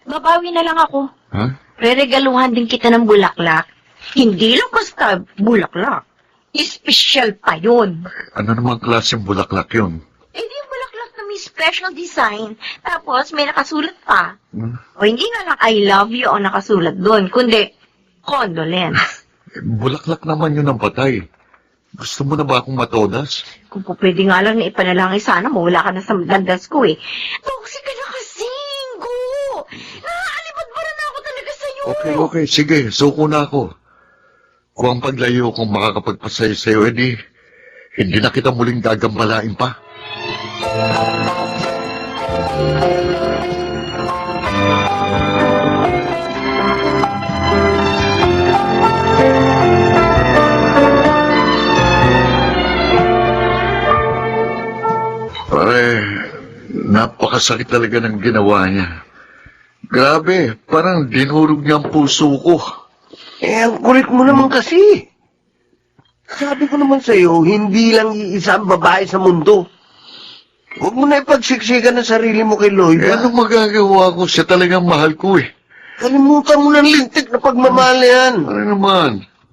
Babawi na lang ako. Ha? Reregaluhan din kita ng bulaklak. Hindi lang basta bulaklak. Espesyal pa yun. Ano namang klaseng bulaklak yun? Hindi yung bulaklak na may special design. Tapos may nakasulat pa. O hindi nga lang I love you o nakasulat doon, kundi condolence. Bulaklak naman yun ang patay. Gusto mo na ba akong matodas? Kung po pwede nga lang na ipanalangin sana, mawala ka na sa landas ko eh. Toxic ka na kasi, Ingo! Naaalibad ba na ako talaga Okay. Sige, suko na ako. Kung ang paglayo kong makakapagpasaya sa'yo, edi, hindi na kita muling gagambalain pa. Pare, napakasakit talaga ng ginawa niya. Grabe, parang dinurog niya ang puso ko. Ang kulit mo naman kasi. Sabi ko naman sa'yo, hindi lang iisa ang babae sa mundo. Huwag mo na ipagsiksikan ang sarili mo kay Lloyd. Anong magagawa ko? Siya talagang mahal ko eh. Kalimutan mo ng lintik na pagmamahal yan. Ano naman?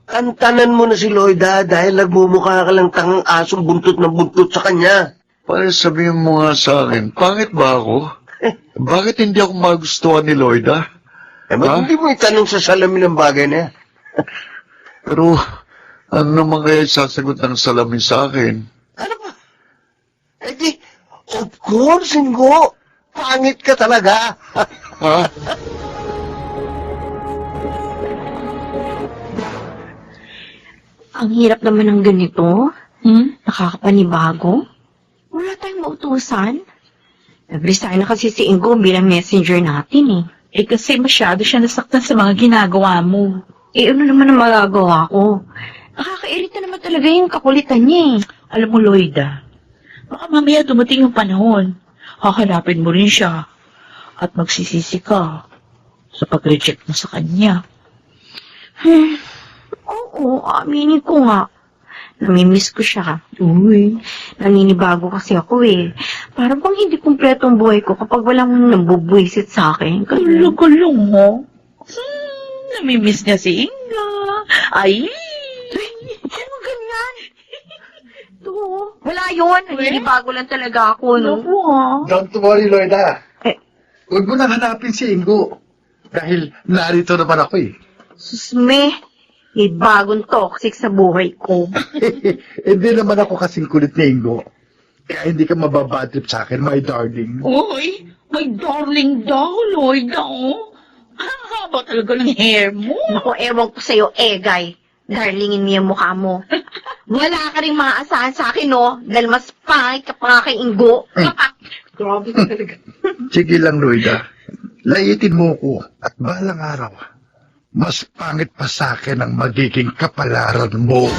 Antanan mo na si Lloyd dahil nagmumukha ka lang tangang asong buntot na buntot sa kanya. Para sabihin mo nga sa akin, pangit ba ako? Bakit hindi ako magustuhan ni Lloyd, ha? Ba't hindi mo itanong sa salamin ng bagay na yan? Pero, ano naman kaya sasagot ng salamin sa akin? Ano ba? Eh di, of course, Ingo. Pangit ka talaga. Ha? Ang hirap naman ng ganito. Nakakapanibago. Wala tayong mautusan. Nag-resign na kasi si Ingo bilang messenger natin eh. Eh kasi masyado siya nasaktan sa mga ginagawa mo. Eh ano naman ang magagawa ko? Nakakairita naman talaga yung kakulitan niya eh. Alam mo, Lloyda, baka mamaya dumating yung panahon. Hahanapin mo rin siya. At magsisisi ka sa pag-reject mo sa kanya. Oo, aminin ko nga. Namimiss ko siya. Uy, naninibago kasi ako eh. Parang bang hindi kumpleto ang buhay ko kapag walang nambubwisit sa akin. Kulong mo. Namimiss niya si Inga. Ay! Ano ganyan? Ito, wala yun. Naninibago lang talaga ako, no? Don't worry, Lloyda. Eh. Huwag mo nang hanapin si Ingo. Dahil narito naman ako eh. Susme, may bagong toxic sa buhay ko. Hindi naman ako kasing kulit ni Ingo. Kaya hindi ka mababadrip sa akin, my darling. Uy, my darling daw, Lloyda, oh. Ang haba talaga ng hair mo. Naku, ewan ko sa'yo, Egay. Darlingin mo yung mukha mo. Wala ka rin maaasahan sa akin, no? Dahil mas pangit ka pa nga kay Ingo. Grabe ka talaga. Sige lang, Lloyda. Layitin mo ko at balang araw, mas pangit pa sa akin ang magiging kapalaran mo.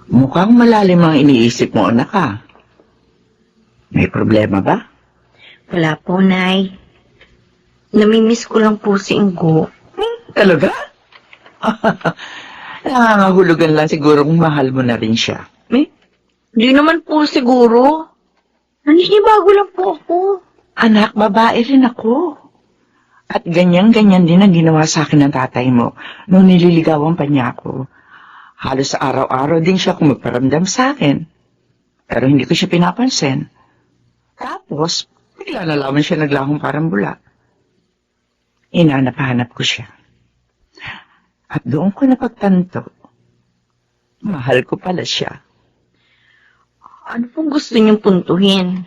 Mukhang malalim ang iniisip mo, anak ha. May problema ba? Wala po, Nay. Namimiss ko lang po si Ingo. Talaga? Nangangahulugan lang siguro kung mahal mo na rin siya. Hindi naman po siguro. Naninibago lang po ako. Anak, babae rin ako. At ganyan-ganyan din ang ginawa sa akin ng tatay mo nung nililigawan pa niya ako. Halos araw-araw din siya kumagparamdam sa akin. Pero hindi ko siya pinapansin. Tapos, bigla na lamang siya naglahong parang bula. Inanap-hanap ko siya. At doon ko napagtanto, mahal ko pala siya. Ano pong gusto niyong puntuhin?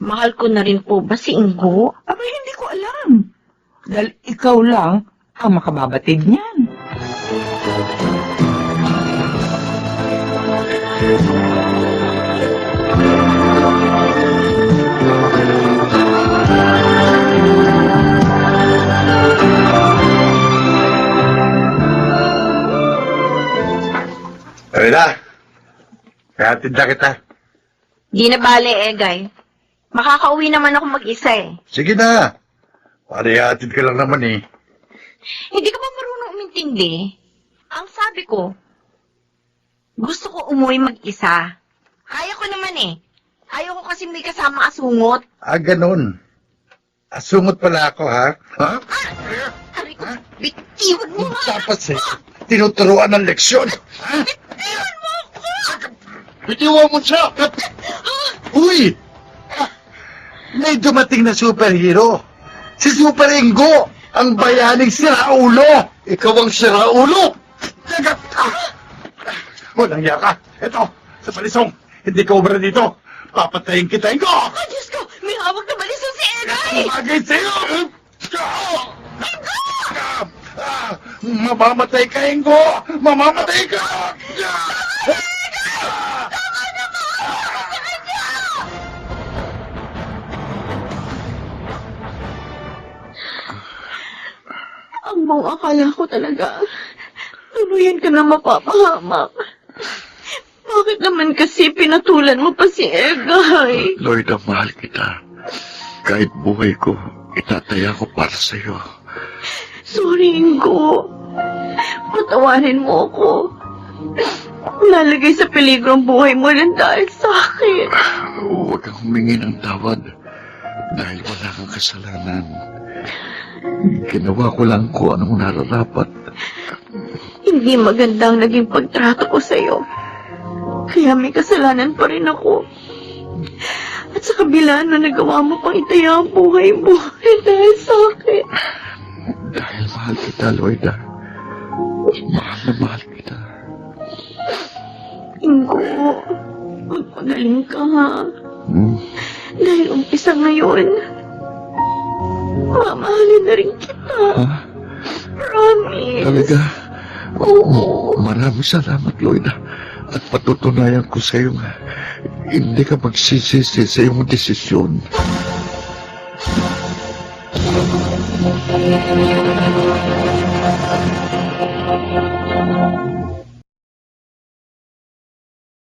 Mahal ko na rin po ba si Ingo? Aba, hindi ko alam. Dahil ikaw lang ang makababatid niyan. Lloyda, hatid na kita. Di na bale, Egay. Makakauwi naman ako mag-isa eh. Sige na. Hatid ka lang naman eh. Hindi ka ba marunong umintindi? Ang sabi ko, gusto ko umuwi mag-isa. Kaya ko naman eh. Ayaw ko kasi may kasama asungot. Ganun. Asungot pala ako, ha? Ha? Aray ko, bitiwan mo nga. Dapat tinuturuan ng leksyon. Ha? Bitiwan mo ako! Bitiwan mo siya! Uy! May dumating na superhero. Si Super Ingo, ang bayaning siraulo. Ikaw ang siraulo. Walang yaka. Ito, sa balisong. Hindi ka obra dito. Papatayin kita, Ingo! Oh, Diyos ko! May hawak na balisong si Egay! Bagay sa'yo! Mamamatay ka, Ingo! Mamamatay ka! Ang mga akala ko talaga, tuluyan ka na mapapahamak. Bakit naman kasi pinatulan mo pa si Egay? Lloyda, mahal kita. Kahit buhay ko, itataya ko para sa'yo. Sorry, Ingo. Patawarin mo ako. Lalagay sa peligro ang buhay mo lang dahil sa akin. Huwag kang humingi ng tawad dahil wala kang kasalanan. Ginawa ko lang kung anong nararapat. Hindi magandang naging pagtrato ko sa'yo. Kaya may kasalanan pa rin ako. At sa kabila na nagawa mo pang itaya ang buhay mo dahil sa akin. Dahil mahal kita, Lloyda. Mahal na mahal kita. Ingo, magpagaling ka ha. Dahil umpisa ngayon, mamahalin na rin kita. Ha? Promise. Talaga? Oo. Maraming salamat, Lloyda. At patutunayan ko sa iyo nga, hindi ka magsisisi sa iyong desisyon.